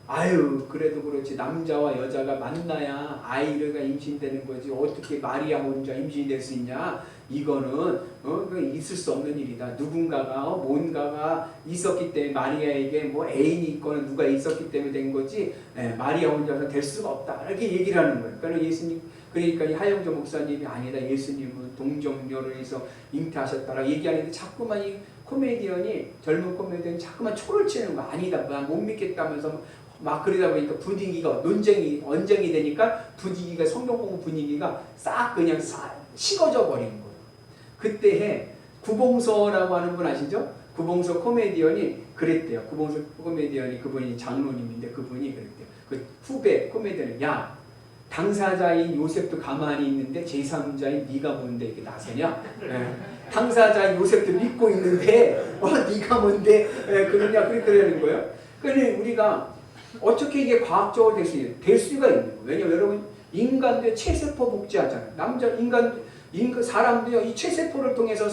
아유 그래도 그렇지 남자와 여자가 만나야 아이가 임신되는 거지 어떻게 마리아 혼자 임신이 될 수 있냐 이거는 있을 수 없는 일이다. 누군가가 뭔가가 있었기 때문에 마리아에게 뭐 애인이 있거나 누가 있었기 때문에 된 거지 마리아 혼자서 될 수가 없다 이렇게 얘기를 하는 거예요. 그러니까 이 하영조 목사님이 아니다 예수님은 동정녀를 해서 잉태하셨다라고 얘기하는데 자꾸만 이 코미디언이 젊은 코미디언이 자꾸만 초를 치는 거 아니다 난 못 믿겠다면서 막 그러다 보니까 분위기가 언쟁이 되니까 분위기가 성경 공부 분위기가 싹 그냥 식어져 버린 거예요. 그때 구봉서라고 하는 분 아시죠? 구봉서 코미디언이 그랬대요. 구봉서 코미디언이 그분이 장로님인데 그분이 그랬대요. 그 후배 코미디언이 야 당사자인 요셉도 가만히 있는데 제3자인 네가 뭔데 이렇게 나서냐? 당사자인 요셉도 믿고 있는데 네가 뭔데 그러냐 그랬더라는 거예요. 그러니 우리가 어떻게 이게 과학적으로 될 수가 있는 거예요. 왜냐면 여러분 인간도 체세포 복제하잖아요. 사람도요 이 체세포를 통해서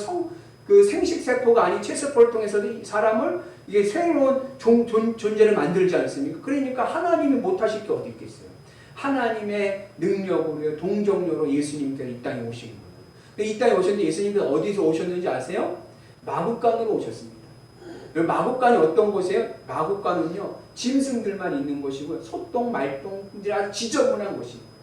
생식세포가 아닌 체세포를 통해서 이 사람을 이게 새로운 존재를 만들지 않습니까? 그러니까 하나님이 못하실 게 어디 있겠어요. 하나님의 능력으로 동정녀로 예수님께서 이 땅에 오신 거예요. 근데 이 땅에 오셨는데 예수님께서 어디서 오셨는지 아세요? 마국간으로 오셨습니다. 마국간이 어떤 곳이에요? 마국간은요 짐승들만 있는 곳이고 소똥, 말똥들이 아주 지저분한 곳입니다.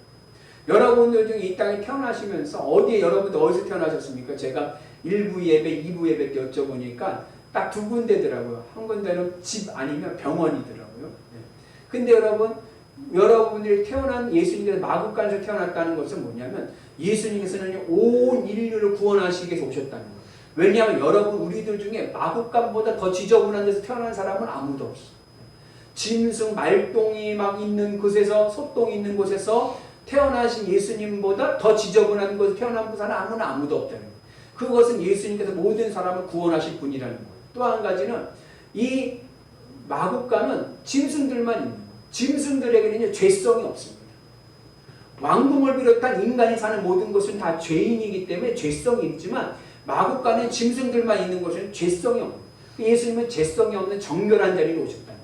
여러분들 중에 이 땅에 태어나시면서 여러분들 어디서 태어나셨습니까? 제가 1부 예배, 2부 예배 때 여쭤보니까 딱 두 군데더라고요. 한 군데는 집 아니면 병원이더라고요. 근데 여러분들이 태어난 예수님께서 마국간에서 태어났다는 것은 뭐냐면 예수님께서는 온 인류를 구원하시기 위해서 오셨다는 거예요. 왜냐하면 여러분 우리들 중에 마구간보다 더 지저분한 데서 태어난 사람은 아무도 없어요. 짐승, 말똥이 막 있는 곳에서, 소똥이 있는 곳에서 태어나신 예수님보다 더 지저분한 곳에서 태어난 사람은 아무도 없다는 거예요. 그것은 예수님께서 모든 사람을 구원하실 분이라는 거예요. 또 한 가지는 이 마구간은 짐승들만 있는 거예요. 짐승들에게는 죄성이 없습니다. 왕궁을 비롯한 인간이 사는 모든 것은 다 죄인이기 때문에 죄성이 있지만 마구간에 짐승들만 있는 것은 죄성이 없는 거예요. 예수님은 죄성이 없는 정결한 자리로 오셨다는 거예요.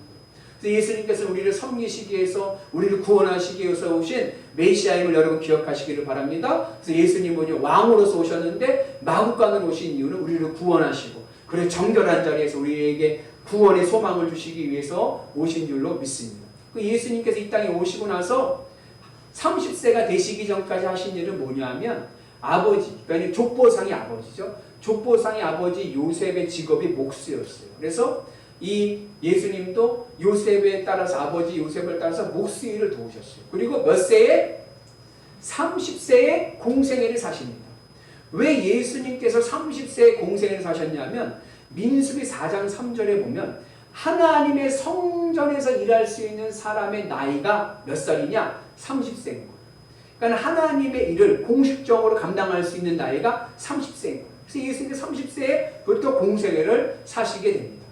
그래서 예수님께서 우리를 섬기시기 위해서, 우리를 구원하시기 위해서 오신 메시아임을 여러분 기억하시기를 바랍니다. 그래서 예수님은 왕으로서 오셨는데 마구간으로 오신 이유는 우리를 구원하시고, 그리고 정결한 자리에서 우리에게 구원의 소망을 주시기 위해서 오신 줄로 믿습니다. 예수님께서 이 땅에 오시고 나서 30세가 되시기 전까지 하신 일은 뭐냐 하면 아버지, 그러니까 족보상의 아버지죠. 족보상의 아버지 요셉의 직업이 목수였어요. 그래서 이 예수님도 요셉에 따라서, 아버지 요셉을 따라서 목수 일을 도우셨어요. 그리고 몇 세에? 30세에 공생애를 사십니다. 왜 예수님께서 30세에 공생애를 사셨냐면 민수기 4장 3절에 보면 하나님의 성전에서 일할 수 있는 사람의 나이가 몇 살이냐? 30세인 거예요. 그러니까 하나님의 일을 공식적으로 감당할 수 있는 나이가 30세인 거예요. 그래서 예수님께서 30세에부터 공생애를 사시게 됩니다.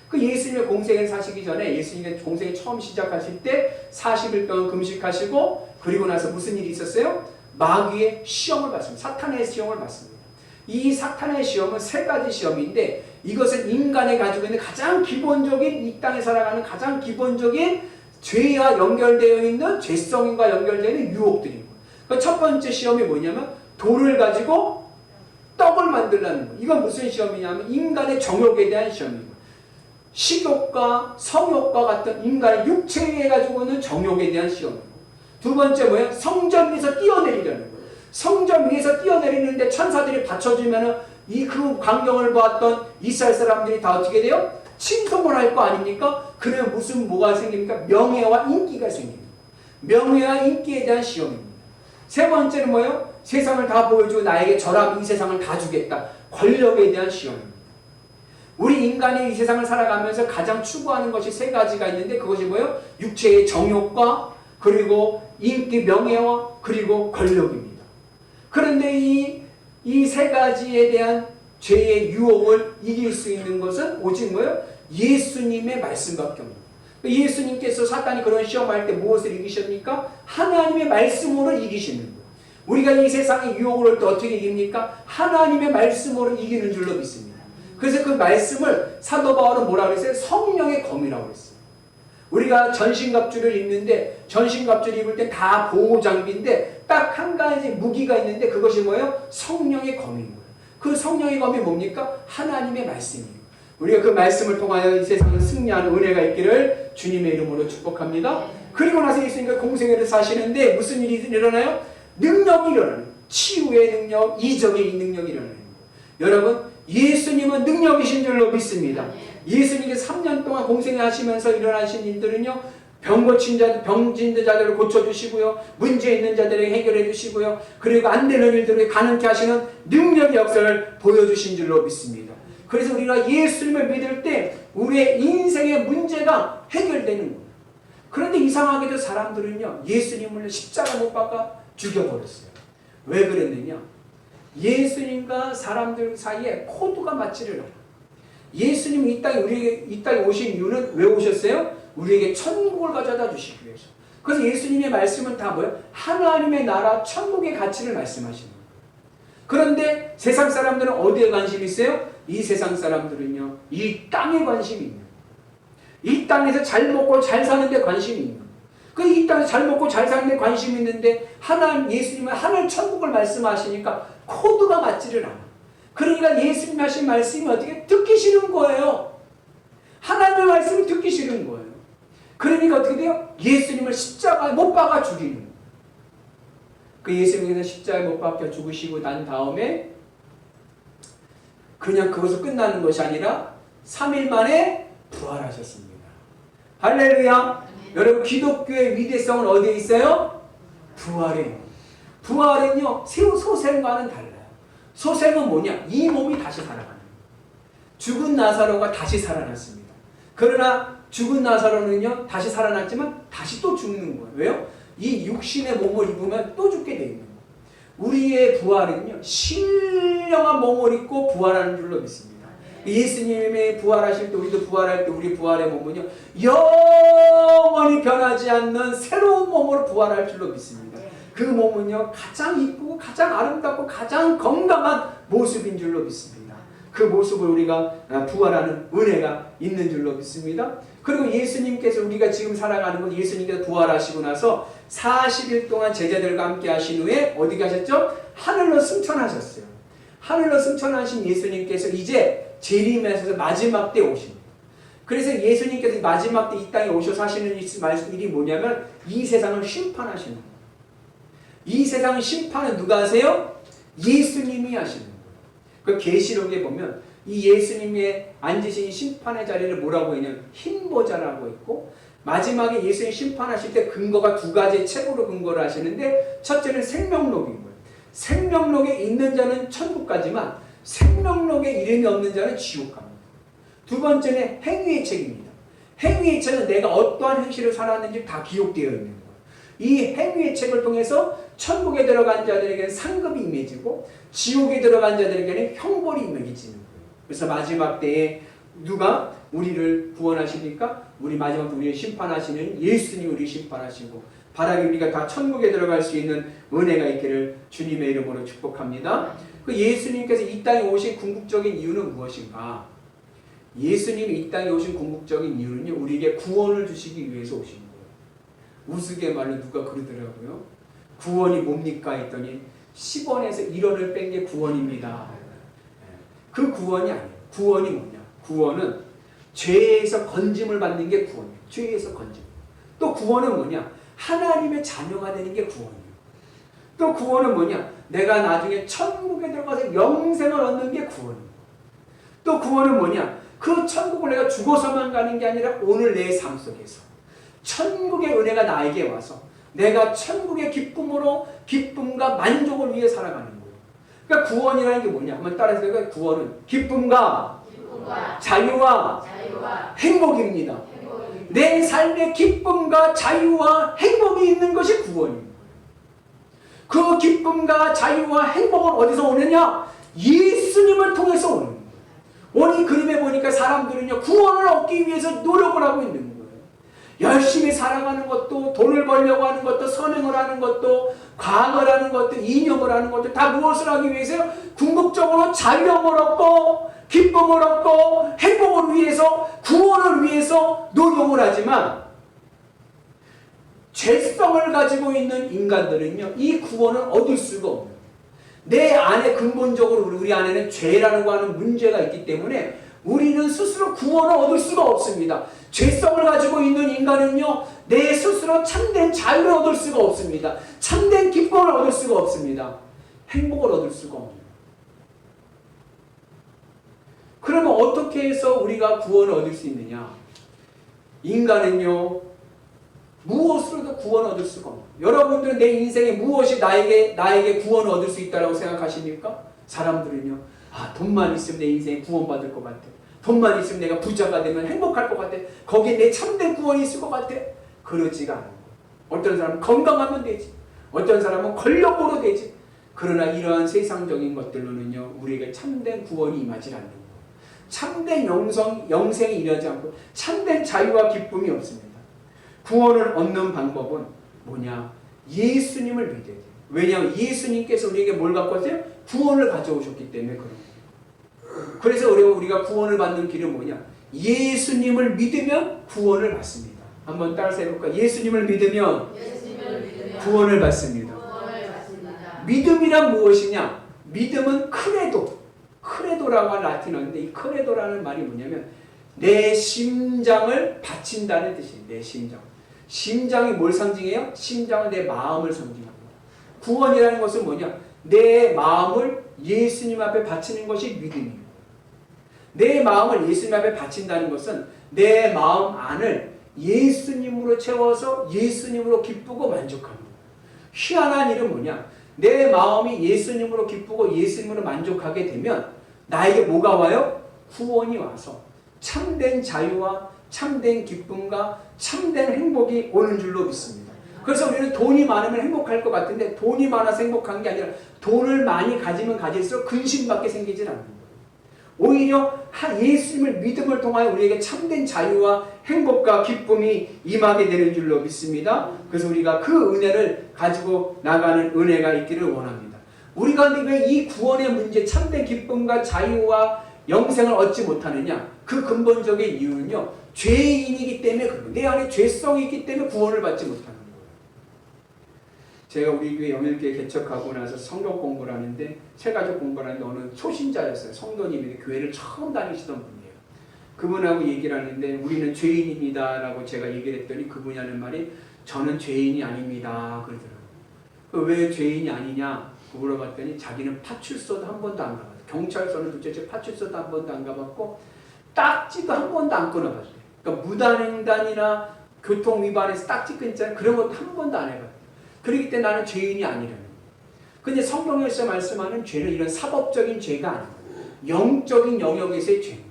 그 예수님의 공생애를 사시기 전에, 예수님의 공생애 처음 시작하실 때 40일 동안 금식하시고, 그리고 나서 무슨 일이 있었어요? 마귀의 시험을 받습니다. 사탄의 시험을 받습니다. 이 사탄의 시험은 세 가지 시험인데, 이것은 인간이 가지고 있는 가장 기본적인, 이 땅에 살아가는 가장 기본적인 죄와 연결되어 있는, 죄성과 연결되어 있는 유혹들인 거예요. 첫 번째 시험이 뭐냐면 돌을 가지고 떡을 만들라는 거예요. 이건 무슨 시험이냐면 인간의 정욕에 대한 시험이에요. 식욕과 성욕과 같은 인간의 육체에 가지고는 정욕에 대한 시험이고, 두 번째 뭐예요? 성전 위에서 뛰어내리려는 거예요. 성전 위에서 뛰어내리는데 천사들이 받쳐주면은 그 광경을 보았던 이스라엘 사람들이 다 어떻게 돼요? 칭송을 할 거 아닙니까? 그러면 뭐가 생깁니까? 명예와 인기가 생깁니다. 명예와 인기에 대한 시험입니다. 세 번째는 뭐예요? 세상을 다 보여주고 나에게 절하면 이 세상을 다 주겠다. 권력에 대한 시험입니다. 우리 인간이 이 세상을 살아가면서 가장 추구하는 것이 세 가지가 있는데, 그것이 뭐예요? 육체의 정욕과, 그리고 인기, 명예와, 그리고 권력입니다. 그런데 이 세 가지에 대한 죄의 유혹을 이길 수 있는 것은 오직 뭐예요? 예수님의 말씀밖에 없는 거예요. 예수님께서 사탄이 그런 시험할 때 무엇을 이기십니까? 하나님의 말씀으로 이기시는 거예요. 우리가 이 세상의 유혹을 또 어떻게 이깁니까? 하나님의 말씀으로 이기는 줄로 믿습니다. 그래서 그 말씀을 사도 바울은 뭐라 그랬어요? 성령의 검이라고 그랬어요. 우리가 전신갑주를 입는데, 전신갑주를 입을 때 다 보호장비인데 딱 한 가지 무기가 있는데, 그것이 뭐예요? 성령의 검인 거예요. 그 성령의 검이 뭡니까? 하나님의 말씀이에요. 우리가 그 말씀을 통하여 이 세상을 승리하는 은혜가 있기를 주님의 이름으로 축복합니다. 그리고 나서 예수님과 공생애를 사시는데 무슨 일이 일어나요? 능력이 일어나요. 치유의 능력, 이적의 능력이 일어나요. 여러분, 예수님은 능력이신 줄로 믿습니다. 예수님께서 3년 동안 공생애 하시면서 일어나신 일들은요, 병 고친 자들, 병진 자들을 고쳐주시고요, 문제 있는 자들에게 해결해 주시고요, 그리고 안 되는 일들을 가능케 하시는 능력의 역사를 보여주신 줄로 믿습니다. 그래서 우리가 예수님을 믿을 때 우리의 인생의 문제가 해결되는 거예요. 그런데 이상하게도 사람들은요, 예수님을 십자가 못 박아 죽여버렸어요. 왜 그랬느냐? 예수님과 사람들 사이에 코드가 맞지를 않아요. 예수님이 이 땅에 오신 이유는 왜 오셨어요? 우리에게 천국을 가져다 주시기 위해서. 그래서 예수님의 말씀은 다 뭐예요? 하나님의 나라, 천국의 가치를 말씀하시는 거예요. 그런데 세상 사람들은 어디에 관심이 있어요? 이 세상 사람들은요, 이 땅에 관심이 있는 거예요. 이 땅에서 잘 먹고 잘 사는데 관심이 있는 거예요. 이 땅에서 잘 먹고 잘 사는데 관심이 있는데, 예수님은 하늘 천국을 말씀하시니까 코드가 맞지를 않아요. 그러니까 예수님 하신 말씀이 어떻게 듣기 싫은 거예요. 하나님의 말씀이 듣기 싫은 거예요. 그러니까 어떻게 돼요? 예수님을 십자가에 못 박아 죽이는 거예요. 그 예수님께서 십자가에 못 박혀 죽으시고 난 다음에 그냥 그것으로 끝나는 것이 아니라 3일 만에 부활하셨습니다. 할렐루야. 여러분, 기독교의 위대성은 어디에 있어요? 부활에. 부활은요, 소생과는 달라요. 소생은 뭐냐? 이 몸이 다시 살아가는 거예요. 죽은 나사로가 다시 살아났습니다. 그러나 죽은 나사로는요, 다시 살아났지만 다시 또 죽는 거예요. 왜요? 이 육신의 몸을 입으면 또 죽게 돼 있는 거예요. 우리의 부활은요, 신령한 몸을 입고 부활하는 줄로 믿습니다. 예수님의 부활하실 때, 우리도 부활할 때 우리 부활의 몸은요, 영원히 변하지 않는 새로운 몸으로 부활할 줄로 믿습니다. 그 몸은요, 가장 이쁘고 가장 아름답고 가장 건강한 모습인 줄로 믿습니다. 그 모습을 우리가 부활하는 은혜가 있는 줄로 믿습니다. 그리고 예수님께서, 우리가 지금 살아가는 건 예수님께서 부활하시고 나서 40일 동안 제자들과 함께 하신 후에 어디 가셨죠? 하늘로 승천하셨어요. 하늘로 승천하신 예수님께서 이제 재림하셔서 마지막 때 오십니다. 그래서 예수님께서 마지막 때 이 땅에 오셔서 하시는 일이 뭐냐면 이 세상을 심판하시는 거예요. 이 세상 심판은 누가 하세요? 예수님이 하시는 거예요. 그 계시록에 보면 이 예수님의 앉으신 심판의 자리를 뭐라고 했냐면 흰보좌라고 했고, 마지막에 예수님 심판하실 때 근거가 두 가지 책으로 근거를 하시는데, 첫째는 생명록인 거예요. 생명록에 있는 자는 천국 가지만 생명록에 이름이 없는 자는 지옥 갑니다. 두 번째는 행위의 책입니다. 행위의 책은 내가 어떠한 행실을 살았는지 다 기록되어 있는 거예요. 이 행위의 책을 통해서 천국에 들어간 자들에게는 상급이 임해지고 지옥에 들어간 자들에게는 형벌이 임해지는 거예요. 그래서 마지막 때에 누가 우리를 구원하십니까? 우리 마지막 때 우리를 심판하시는 예수님이 우리를 심판하시고, 바라기 우리가 다 천국에 들어갈 수 있는 은혜가 있기를 주님의 이름으로 축복합니다. 그 예수님께서 이 땅에 오신 궁극적인 이유는 무엇인가? 예수님이 이 땅에 오신 궁극적인 이유는요, 우리에게 구원을 주시기 위해서 오신 거예요. 우스갯말로 누가 그러더라고요. 구원이 뭡니까? 했더니 10원에서 1원을 뺀 게 구원입니다. 그 구원이 아니에요. 구원이 뭐냐? 구원은 죄에서 건짐을 받는 게 구원이에요. 죄에서 건짐. 또 구원은 뭐냐? 하나님의 자녀가 되는 게 구원이에요. 또 구원은 뭐냐? 내가 나중에 천국에 들어가서 영생을 얻는 게 구원이에요. 또 구원은 뭐냐? 그 천국을 내가 죽어서만 가는 게 아니라 오늘 내 삶 속에서 천국의 은혜가 나에게 와서 내가 천국의 기쁨으로 기쁨과 만족을 위해 살아가는 거예요. 그러니까 구원이라는 게 뭐냐? 한번 따라서 해볼까요? 구원은 기쁨과 자유와 행복입니다. 내 삶의 기쁨과 자유와 행복이 있는 것이 구원입니다. 그 기쁨과 자유와 행복은 어디서 오느냐? 예수님을 통해서 오는 거예요. 오늘 이 그림에 보니까 사람들은요, 구원을 얻기 위해서 노력을 하고 있는 거예요. 열심히 살아가는 것도, 돈을 벌려고 하는 것도, 선행을 하는 것도, 과학을 하는 것도, 이념을 하는 것도 다 무엇을 하기 위해서요? 궁극적으로 자유함을 얻고 기쁨을 얻고 행복을 위해서, 구원을 위해서 노력을 하지만, 죄성을 가지고 있는 인간들은요, 이 구원을 얻을 수가 없는, 내 안에 근본적으로 우리 안에는 죄라고 하는 문제가 있기 때문에 우리는 스스로 구원을 얻을 수가 없습니다. 죄성을 가지고 있는 인간은요, 내 스스로 참된 자유를 얻을 수가 없습니다. 참된 기쁨을 얻을 수가 없습니다. 행복을 얻을 수가 없습니다. 그러면 어떻게 해서 우리가 구원을 얻을 수 있느냐? 인간은요, 무엇으로도 구원을 얻을 수가 없어요. 여러분들은 내 인생에 무엇이 나에게 구원을 얻을 수 있다고 생각하십니까? 사람들은요, 돈만 있으면 내 인생에 구원받을 것 같아. 돈만 있으면 내가 부자가 되면 행복할 것 같아. 거기에 내 참된 구원이 있을 것 같아. 그렇지가 않아요. 어떤 사람은 건강하면 되지. 어떤 사람은 권력으로 되지. 그러나 이러한 세상적인 것들로는요, 우리에게 참된 구원이 임하지 않는 거예요. 참된 영생이 일하지 않고 참된 자유와 기쁨이 없습니다. 구원을 얻는 방법은 뭐냐? 예수님을 믿어야 돼요. 왜냐하면 예수님께서 우리에게 뭘 갖고 왔어요? 구원을 가져오셨기 때문에 그런 거예요. 그래서 우리가 구원을 받는 길은 뭐냐? 예수님을 믿으면 구원을 받습니다. 한번 따라서 해볼까요? 예수님을 믿으면 구원을 받습니다. 믿음이란 무엇이냐? 믿음은 크레도라고 하는 라틴어인데, 이 크레도라는 말이 뭐냐면 내 심장을 바친다는 뜻이에요. 내 심장. 심장이 뭘 상징해요? 심장은 내 마음을 상징합니다. 구원이라는 것은 뭐냐? 내 마음을 예수님 앞에 바치는 것이 믿음이에요. 내 마음을 예수님 앞에 바친다는 것은 내 마음 안을 예수님으로 채워서 예수님으로 기쁘고 만족합니다. 희한한 일은 뭐냐? 내 마음이 예수님으로 기쁘고 예수님으로 만족하게 되면 나에게 뭐가 와요? 구원이 와서 참된 자유와 참된 기쁨과 참된 행복이 오는 줄로 믿습니다. 그래서 우리는 돈이 많으면 행복할 것 같은데 돈이 많아서 행복한 게 아니라 돈을 많이 가지면 가질수록 근심밖에 생기질 않는 거예요. 오히려 예수님을 믿음을 통하여 우리에게 참된 자유와 행복과 기쁨이 임하게 되는 줄로 믿습니다. 그래서 우리가 그 은혜를 가지고 나가는 은혜가 있기를 원합니다. 우리가 왜 이 구원의 문제, 참된 기쁨과 자유와 영생을 얻지 못하느냐? 그 근본적인 이유는요, 죄인이기 때문에 그래요. 내 안에 죄성이 있기 때문에 구원을 받지 못하는 거예요. 제가 우리 교회 영일교회 개척하고 나서 성경 공부를 하는데, 세가족 공부를 하는데 어느 초신자였어요. 성도님이 교회를 처음 다니시던 분이에요. 그분하고 얘기를 하는데 우리는 죄인입니다 라고 제가 얘기를 했더니 그분이 하는 말이 저는 죄인이 아닙니다 그러더라고요. 왜 죄인이 아니냐 물어봤더니 자기는 파출소도 한 번도 안 가봤어요. 경찰서는 둘째 파출소도 한 번도 안 가봤고 딱지도 한 번도 안 끊어봤어요. 그러니까 무단횡단이나 교통위반에서 딱지 끊잖아요. 그런 것도 한 번도 안 해봤어요. 그렇기 때문에 나는 죄인이 아니라는 거예요. 근데 성경에서 말씀하는 죄는 이런 사법적인 죄가 아니고 영적인 영역에서의 죄인 거예요.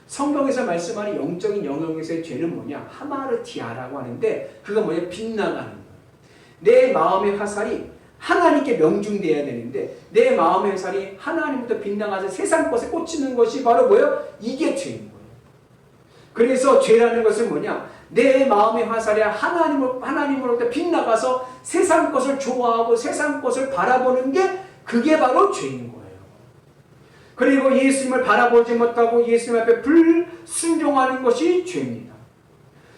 성경에서 말씀하는 영적인 영역에서의 죄는 뭐냐? 하마르티아라고 하는데 그건 뭐냐? 빗나가는 거예요. 내 마음의 화살이 하나님께 명중돼야 되는데 내 마음의 화살이 하나님부터 빗나가서 세상 것에 꽂히는 것이 바로 뭐예요? 이게 죄인 거예요. 그래서 죄라는 것은 뭐냐? 내 마음의 화살이 하나님으로부터 빗나가서 세상 것을 좋아하고 세상 것을 바라보는 게 그게 바로 죄인 거예요. 그리고 예수님을 바라보지 못하고 예수님 앞에 불순종하는 것이 죄입니다.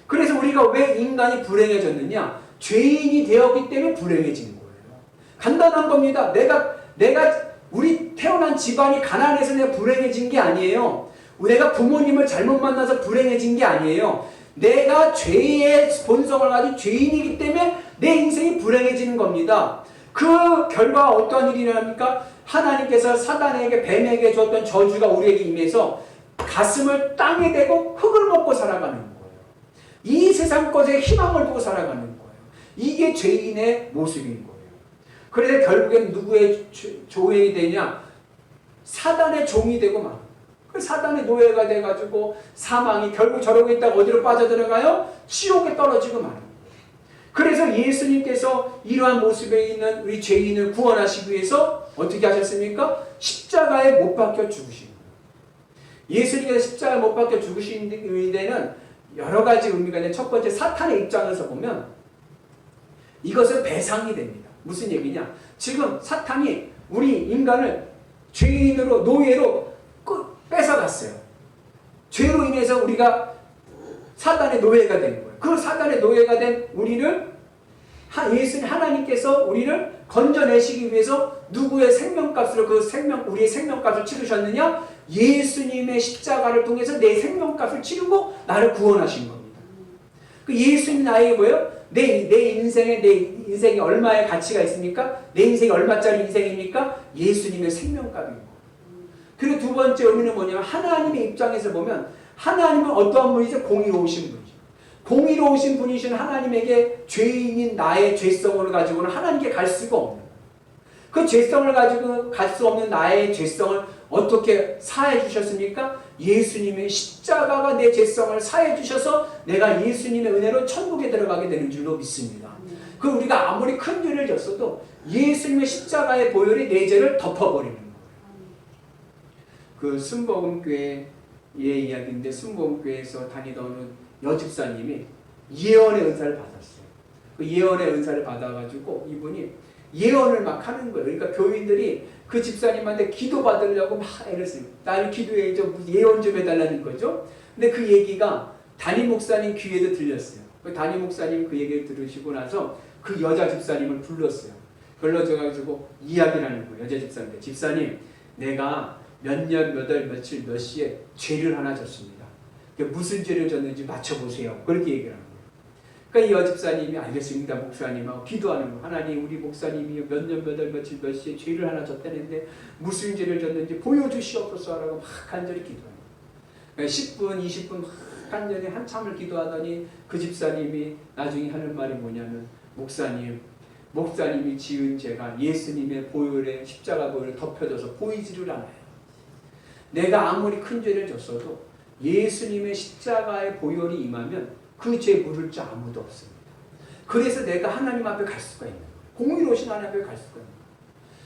그래서 우리가 왜 인간이 불행해졌느냐? 죄인이 되었기 때문에 불행해진 거예요. 간단한 겁니다. 우리 태어난 집안이 가난해서 내가 불행해진 게 아니에요. 내가 부모님을 잘못 만나서 불행해진 게 아니에요. 내가 죄의 본성을 가진 죄인이기 때문에 내 인생이 불행해지는 겁니다. 그 결과가 어떤 일이랍니까? 하나님께서 사단에게 뱀에게 줬던 저주가 우리에게 임해서 가슴을 땅에 대고 흙을 먹고 살아가는 거예요. 이 세상 것에 희망을 두고 살아가는 거예요. 이게 죄인의 모습인 거예요. 그래서 결국엔 누구의 종이 되냐? 사단의 종이 되고 막 그 사단의 노예가 돼가지고 사망이 결국 저러고 있다가 어디로 빠져들어가요? 지옥에 떨어지고 마는 거예요. 그래서 예수님께서 이러한 모습에 있는 우리 죄인을 구원하시기 위해서 어떻게 하셨습니까? 십자가에 못 박혀 죽으신 거예요. 예수님께서 십자가에 못 박혀 죽으신 데는 여러 가지 의미가 있는데 첫 번째 사탄의 입장에서 보면 이것은 배상이 됩니다. 무슨 얘기냐? 지금 사탄이 우리 인간을 죄인으로 노예로 뺏어갔어요. 죄로 인해서 우리가 사단의 노예가 된 거예요. 그 사단의 노예가 된 우리를 예수님 하나님께서 우리를 건져내시기 위해서 누구의 생명값으로 우리의 생명값을 치르셨느냐? 예수님의 십자가를 통해서 내 생명값을 치르고 나를 구원하신 겁니다. 그 예수님 나에게 뭐예요? 내 인생에 얼마의 가치가 있습니까? 내 인생이 얼마짜리 인생입니까? 예수님의 생명값입니다. 그리고 두 번째 의미는 뭐냐면 하나님의 입장에서 보면 하나님은 어떠한 분이죠? 공의로우신 분이죠. 공의로우신 분이신 하나님에게 죄인인 나의 죄성을 가지고는 하나님께 갈 수가 없는 거예요. 그 죄성을 가지고 갈 수 없는 나의 죄성을 어떻게 사해 주셨습니까? 예수님의 십자가가 내 죄성을 사해 주셔서 내가 예수님의 은혜로 천국에 들어가게 되는 줄로 믿습니다. 그 우리가 아무리 큰 죄를 졌어도 예수님의 십자가의 보혈이 내 죄를 덮어버리는 거예요. 그 순복음교회의 이야기인데 순복음교회에서 다니던 여집사님이 예언의 은사를 받았어요. 그 예언의 은사를 받아가지고 이분이 예언을 막 하는 거예요. 그러니까 교인들이 그 집사님한테 기도 받으려고 막 애랬어요. 나를 기도해 좀 예언 좀 해달라는 거죠. 근데 그 얘기가 담임 목사님 귀에도 들렸어요. 그 담임 목사님 그 얘기를 들으시고 나서 그 여자 집사님을 불렀어요. 불러줘가지고 이야기를 하는 거예요. 여자 집사님한테 집사님 내가 몇 년, 몇 월, 며칠, 몇 시에 죄를 하나 졌습니다. 무슨 죄를 졌는지 맞춰보세요. 그렇게 얘기를 하는 거예요. 그러니까 이 여집사님이 알겠습니다. 목사님하고 기도하는 거예요. 하나님 우리 목사님이 몇 년, 몇 월, 며칠, 몇 시에 죄를 하나 졌다는데 무슨 죄를 졌는지 보여주시옵소서 라고 막 간절히 기도하는 거예요. 그러니까 10분, 20분 막 간절히 한참을 기도하더니 그 집사님이 나중에 하는 말이 뭐냐면 목사님 목사님이 지은 죄가 예수님의 보혈에 십자가 보혈에 덮여져서 보이지를 않아요. 내가 아무리 큰 죄를 졌어도 예수님의 십자가의 보혈이 임하면 그 죄 물을 자 아무도 없습니다. 그래서 내가 하나님 앞에 갈 수가 있는 거예요. 공의로우신 하나님 앞에 갈 수가 있는 거예요.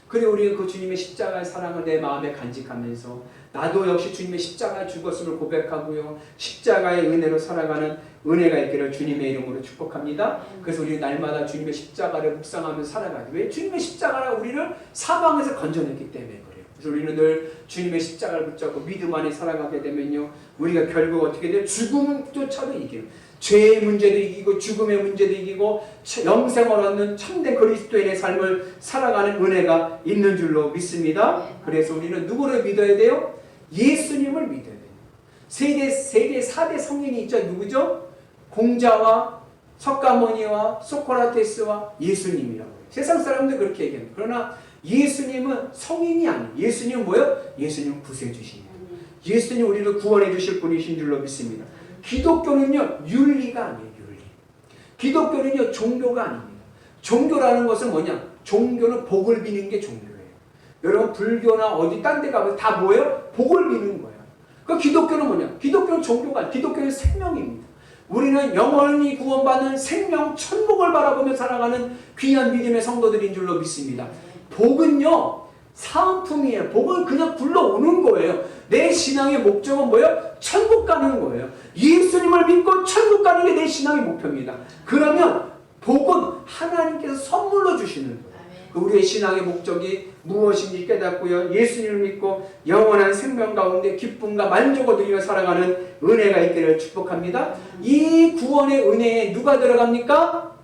그래 우리는 그 주님의 십자가의 사랑을 내 마음에 간직하면서 나도 역시 주님의 십자가에 죽었음을 고백하고요. 십자가의 은혜로 살아가는 은혜가 있기를 주님의 이름으로 축복합니다. 그래서 우리는 날마다 주님의 십자가를 묵상하면서 살아가기 위해 주님의 십자가라 우리를 사방에서 건져냈기 때문에 그래요. 그래서 우리는 늘 주님의 십자가를 붙잡고 믿음 안에 살아가게 되면요. 우리가 결국 어떻게 돼요? 죽음조차도 이겨요. 죄의 문제도 이기고 죽음의 문제도 이기고 영생을 얻는 참된 그리스도인의 삶을 살아가는 은혜가 있는 줄로 믿습니다. 그래서 우리는 누구를 믿어야 돼요? 예수님을 믿어야 돼요. 세계 4대 성인이 있죠. 누구죠? 공자와 석가모니와 소크라테스와 예수님이라고 해요. 세상 사람들 그렇게 얘기합니다. 그러나 예수님은 성인이 아니에요. 예수님은 뭐예요? 예수님은 구세주십니다. 예수님 우리를 구원해 주실 분이신 줄로 믿습니다. 기독교는요 윤리가 아니에요. 윤리. 기독교는요 종교가 아닙니다. 종교라는 것은 뭐냐? 종교는 복을 비는 게 종교예요. 여러분 불교나 어디 딴 데 가면 다 뭐예요? 복을 비는 거예요. 그 기독교는 뭐냐? 기독교는 종교가 아니에요. 기독교는 생명입니다. 우리는 영원히 구원받는 생명 천국을 바라보며 살아가는 귀한 믿음의 성도들인 줄로 믿습니다. 복은요 사은품이에요. 복은 그냥 굴러오는 거예요. 내 신앙의 목적은 뭐예요? 천국 가는 거예요. 예수님을 믿고 천국 가는 게 내 신앙의 목표입니다. 그러면 복은 하나님께서 선물로 주시는 거예요. 우리의 신앙의 목적이 무엇인지 깨닫고요. 예수님을 믿고 영원한 생명 가운데 기쁨과 만족을 누리며 살아가는 은혜가 있기를 축복합니다. 이 구원의 은혜에 누가 들어갑니까?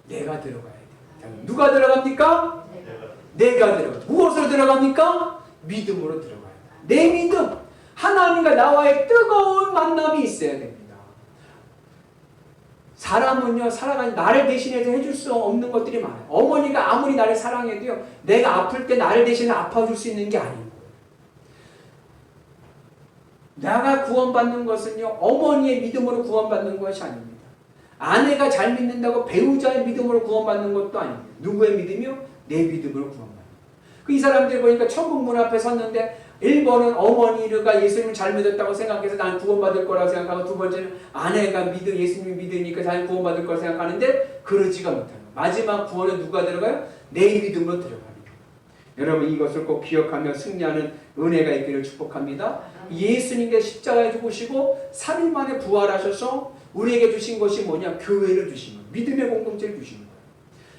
내가 들어가야 돼요. 누가 들어갑니까? 내가 들어가요. 무엇으로 들어갑니까? 믿음으로 들어가요. 내 믿음. 하나님과 나와의 뜨거운 만남이 있어야 됩니다. 사람은요, 살아가는 나를 대신해서 해줄 수 없는 것들이 많아요. 어머니가 아무리 나를 사랑해도요, 내가 아플 때 나를 대신해 아파줄 수 있는 게 아닌 거예요. 내가 구원받는 것은요, 어머니의 믿음으로 구원받는 것이 아닙니다. 아내가 잘 믿는다고 배우자의 믿음으로 구원받는 것도 아닙니다. 누구의 믿음이요? 내 믿음으로 구원받는 거예요. 이 사람들 보니까 천국 문 앞에 섰는데 1번은 어머니가 예수님을 잘 믿었다고 생각해서 난 구원받을 거라고 생각하고, 두 번째는 아내가 예수님 믿으니까 난 구원받을 거라고 생각하는데 그러지가 못하는 거예요. 마지막 구원은 누가 들어가요? 내 믿음으로 들어가는 거예요. 여러분 이것을 꼭 기억하며 승리하는 은혜가 있기를 축복합니다. 예수님께서 십자가에 죽으시고 3일 만에 부활하셔서 우리에게 주신 것이 뭐냐? 교회를 주신 거예요. 믿음의 공동체를 주신 거예요.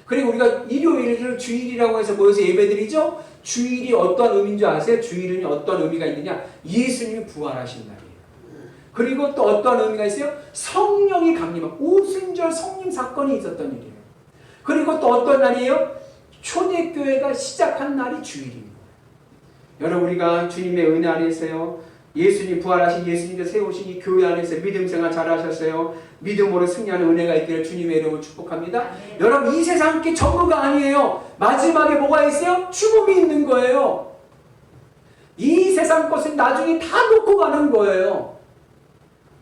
그리고 우리가 일요일을 주일이라고 해서 모여서 예배드리죠? 주일이 어떤 의미인 줄 아세요? 주일은 어떤 의미가 있느냐? 예수님이 부활하신 날이에요. 그리고 또 어떤 의미가 있어요? 성령이 강림한 오순절 성림 사건이 있었던 일이에요. 그리고 또 어떤 날이에요? 초대교회가 시작한 날이 주일입니다. 여러분 우리가 주님의 은혜 안에서요. 예수님 부활하신 예수님께서 세우신 이 교회 안에서 믿음 생활 잘하셨어요. 믿음으로 승리하는 은혜가 있기를 주님의 이름으로 축복합니다. 여러분 이 세상 게 전부가 아니에요. 마지막에 뭐가 있어요? 죽음이 있는 거예요. 이 세상 것은 나중에 다 놓고 가는 거예요.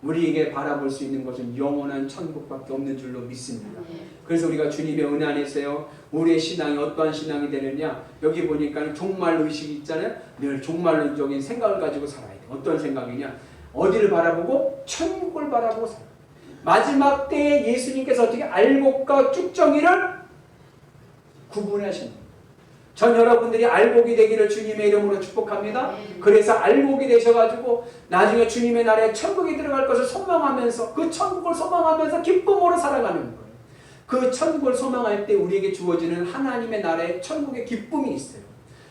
우리에게 바라볼 수 있는 것은 영원한 천국밖에 없는 줄로 믿습니다. 그래서 우리가 주님의 은혜 안에서요. 우리의 신앙이 어떠한 신앙이 되느냐? 여기 보니까 종말의식이 있잖아요. 늘 종말론적인 생각을 가지고 살아야 돼요. 어떤 생각이냐? 어디를 바라보고? 천국을 바라보고 살아요. 마지막 때에 예수님께서 어떻게 알곡과 쭉정이를 구분하시는 거예요. 전 여러분들이 알곡이 되기를 주님의 이름으로 축복합니다. 그래서 알곡이 되셔가지고 나중에 주님의 나라에 천국에 들어갈 것을 소망하면서 그 천국을 소망하면서 기쁨으로 살아가는 거예요. 그 천국을 소망할 때 우리에게 주어지는 하나님의 나라의 천국의 기쁨이 있어요.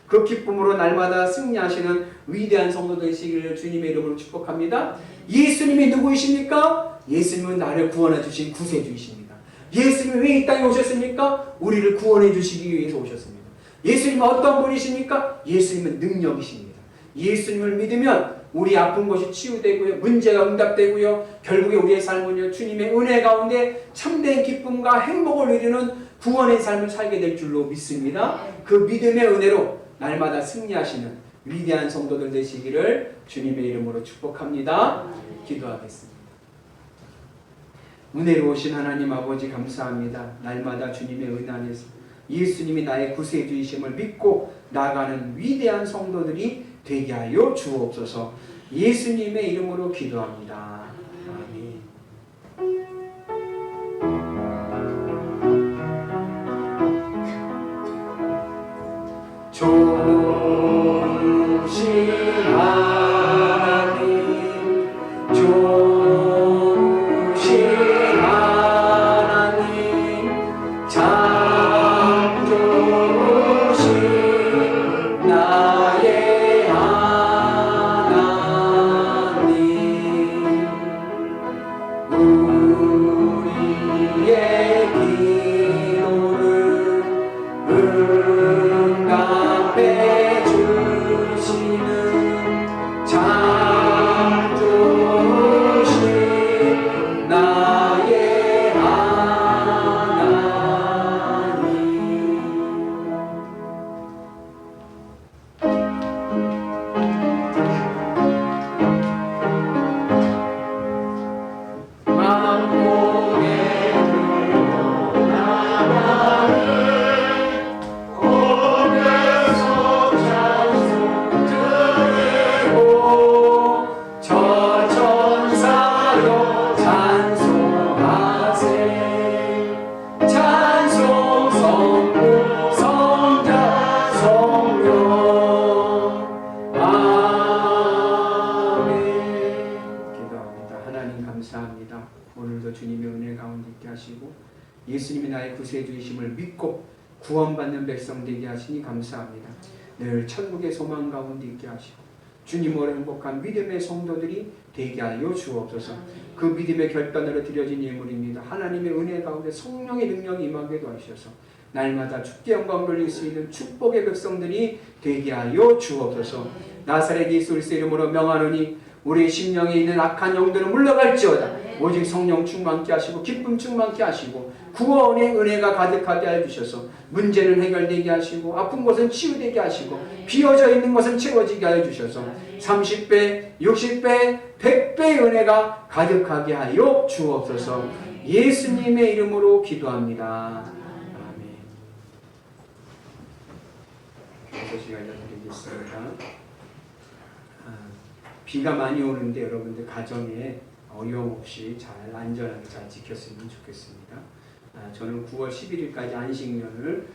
그 기쁨으로 날마다 승리하시는 위대한 성도 되시기를 주님의 이름으로 축복합니다. 예수님이 누구이십니까? 예수님은 나를 구원해 주신 구세주이십니다. 예수님이 왜 이 땅에 오셨습니까? 우리를 구원해 주시기 위해서 오셨습니다. 예수님은 어떤 분이십니까? 예수님은 능력이십니다. 예수님을 믿으면 우리 아픈 것이 치유되고요. 문제가 응답되고요. 결국에 우리의 삶은요. 주님의 은혜 가운데 참된 기쁨과 행복을 누리는 구원의 삶을 살게 될 줄로 믿습니다. 그 믿음의 은혜로 날마다 승리하시는 위대한 성도들 되시기를 주님의 이름으로 축복합니다. 기도하겠습니다. 은혜로우신 하나님 아버지 감사합니다. 날마다 주님의 은혜 안에서 예수님이 나의 구세주이심을 믿고 나가는 위대한 성도들이 되게 하여 주옵소서. 예수님의 이름으로 기도합니다. 아멘. 조심하니 조심하니 창조신 나의 하나님 우리의 기도를 응답해 주시는 창조신 나의 하나님 만복의 저 천사여 찬송하세 찬송 성부 성자 성령 아멘. 기도합니다. 하나님 감사합니다. 오늘도 주님의 은혜 가운데 있게 하시고 예수님이 나의 구세주이심을 믿고 구원받는 백성 되게 하시니 감사합니다. 늘 천국의 소망 가운데 있게 하시고 주님으로 행복한 믿음의 성도들이 되게 하여 주옵소서. 그 믿음의 결단으로 드려진 예물입니다. 하나님의 은혜 가운데 성령의 능력이 임하게도 하셔서 날마다 주께 영광 돌릴 수 있는 축복의 백성들이 되게 하여 주옵소서. 나사렛 예수 그리스도의 이름으로 명하노니 우리 심령에 있는 악한 영들은 물러갈지어다. 오직 성령 충만케 하시고 기쁨 충만케 하시고 구원의 은혜가 가득하게 해주셔서 문제는 해결되게 하시고 아픈 것은 치유되게 하시고 비어져 있는 것은 채워지게 하여 주셔서 30배, 60배, 100배의 은혜가 가득하게 하여 주옵소서. 예수님의 이름으로 기도합니다. 아멘. 소식 알려드리겠습니다. 비가 많이 오는데 여러분들 가정에 어려움 없이 잘 안전하게 잘 지켰으면 좋겠습니다. 저는 9월 11일까지 안식년을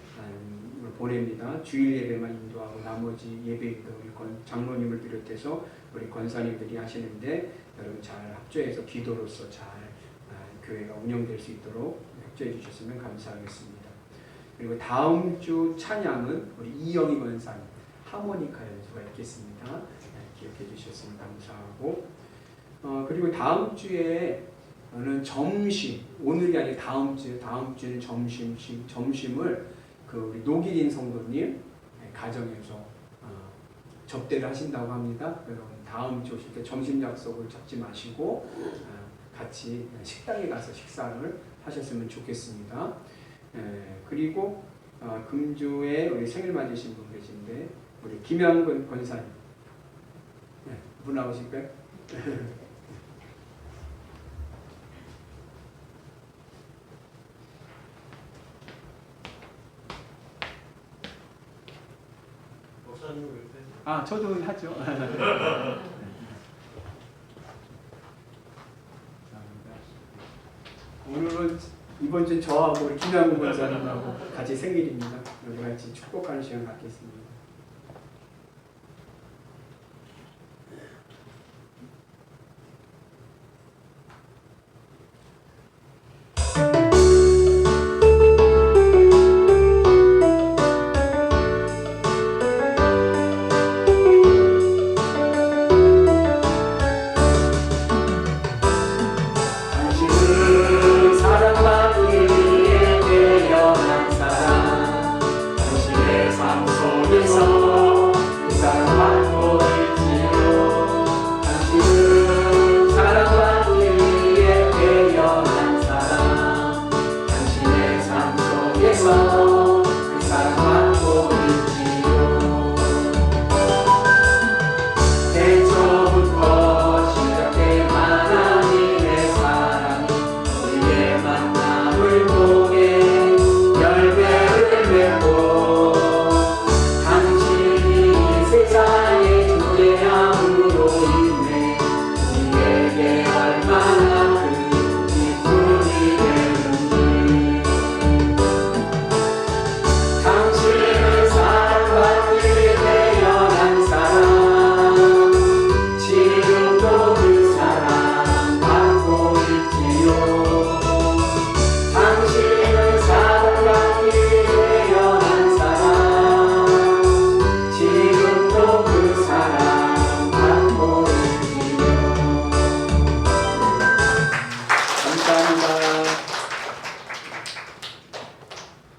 보냅니다. 주일 예배만 인도하고 나머지 예배도 우리 장로님을 비롯해서 우리 권사님들이 하시는데 여러분 잘 합조해서 기도로서 잘 교회가 운영될 수 있도록 협조해 주셨으면 감사하겠습니다. 그리고 다음 주 찬양은 우리 이영희 권사님 하모니카 연주가 있겠습니다. 기억해 주셨으면 감사하고 그리고 다음 주에는 점심, 오늘이 아니라 다음 주는 점심을 그 우리 노기린 성도님 가정에서 접대를 하신다고 합니다. 여러분 다음 주 오실 때 점심 약속을 잡지 마시고 같이 식당에 가서 식사를 하셨으면 좋겠습니다. 그리고 금주에 우리 생일 맞으신 분 계신데 우리 김양근 권사님 분 나오실까요? 저도 하죠. 오늘은 이번 주 저하고 우리 김양근 권사님하고 같이 생일입니다. 우리 같이 축복하는 시간 갖겠습니다. 세상 속에서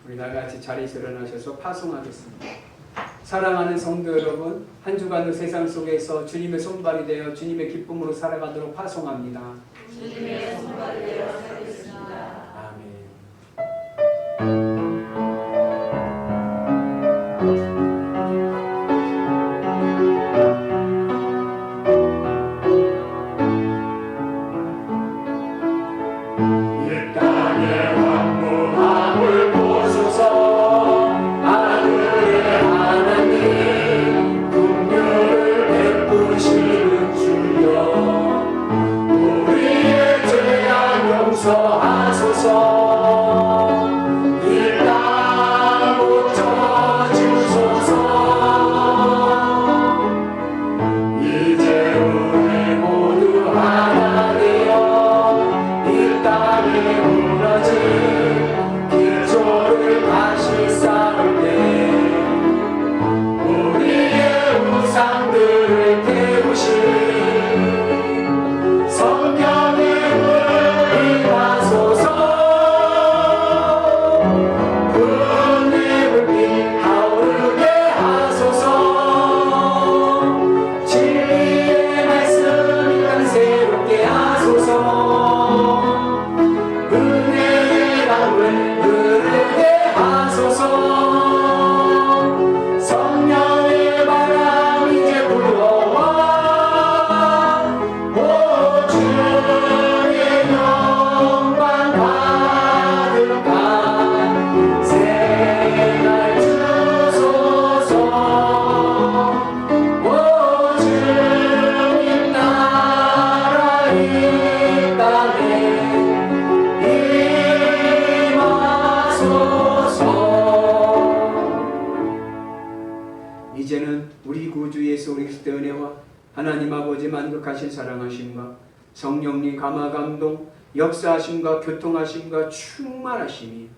우리 나같이 자리에서 일어나셔서 파송하겠습니다. 사랑하는 성도 여러분, 한 주간도 세상 속에서 주님의 손발이 되어 주님의 기쁨으로 살아가도록 파송합니다. 주님의 손발이 되어 살겠습니다. 아멘. 이 땅의 완무함을 보소서. 하늘의 하나님 긍휼을 베푸시는 주여, 우리의 죄악 용서하소서. 이 땅 고쳐주소서. 이제 우리 모두 하나 되어 이 땅에 무너진 기초를 다시 쌓을 때 우리의 우상들을 태우신 성령의 불이 가소서. 분의 불빛 타오르게 하소서. 진리의 말씀 이 땅 새롭게 하소서. 은혜의 강물 흐르게 하소서. 성령의 바람 이제 불어와 오 주의 영광 가득한 생활 주소서. 오 주님 나라 이 땅에 이제는 우리 구주 예수 그리스도의 은혜와 하나님 아버지 만극하신 사랑하심과 성령님 감화감동 역사하심과 교통하심과 충만하심이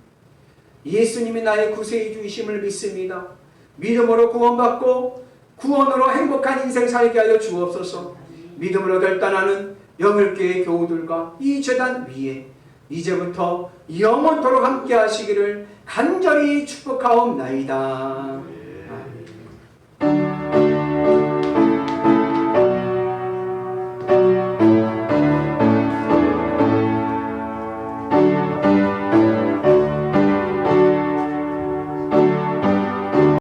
예수님이 나의 구세주이심을 믿습니다. 믿음으로 구원받고 구원으로 행복한 인생 살게 하여 주옵소서. 믿음으로 결단하는 영일교회 교우들과 이 재단 위에 이제부터 영원토록 함께 하시기를 간절히 축복하옵나이다.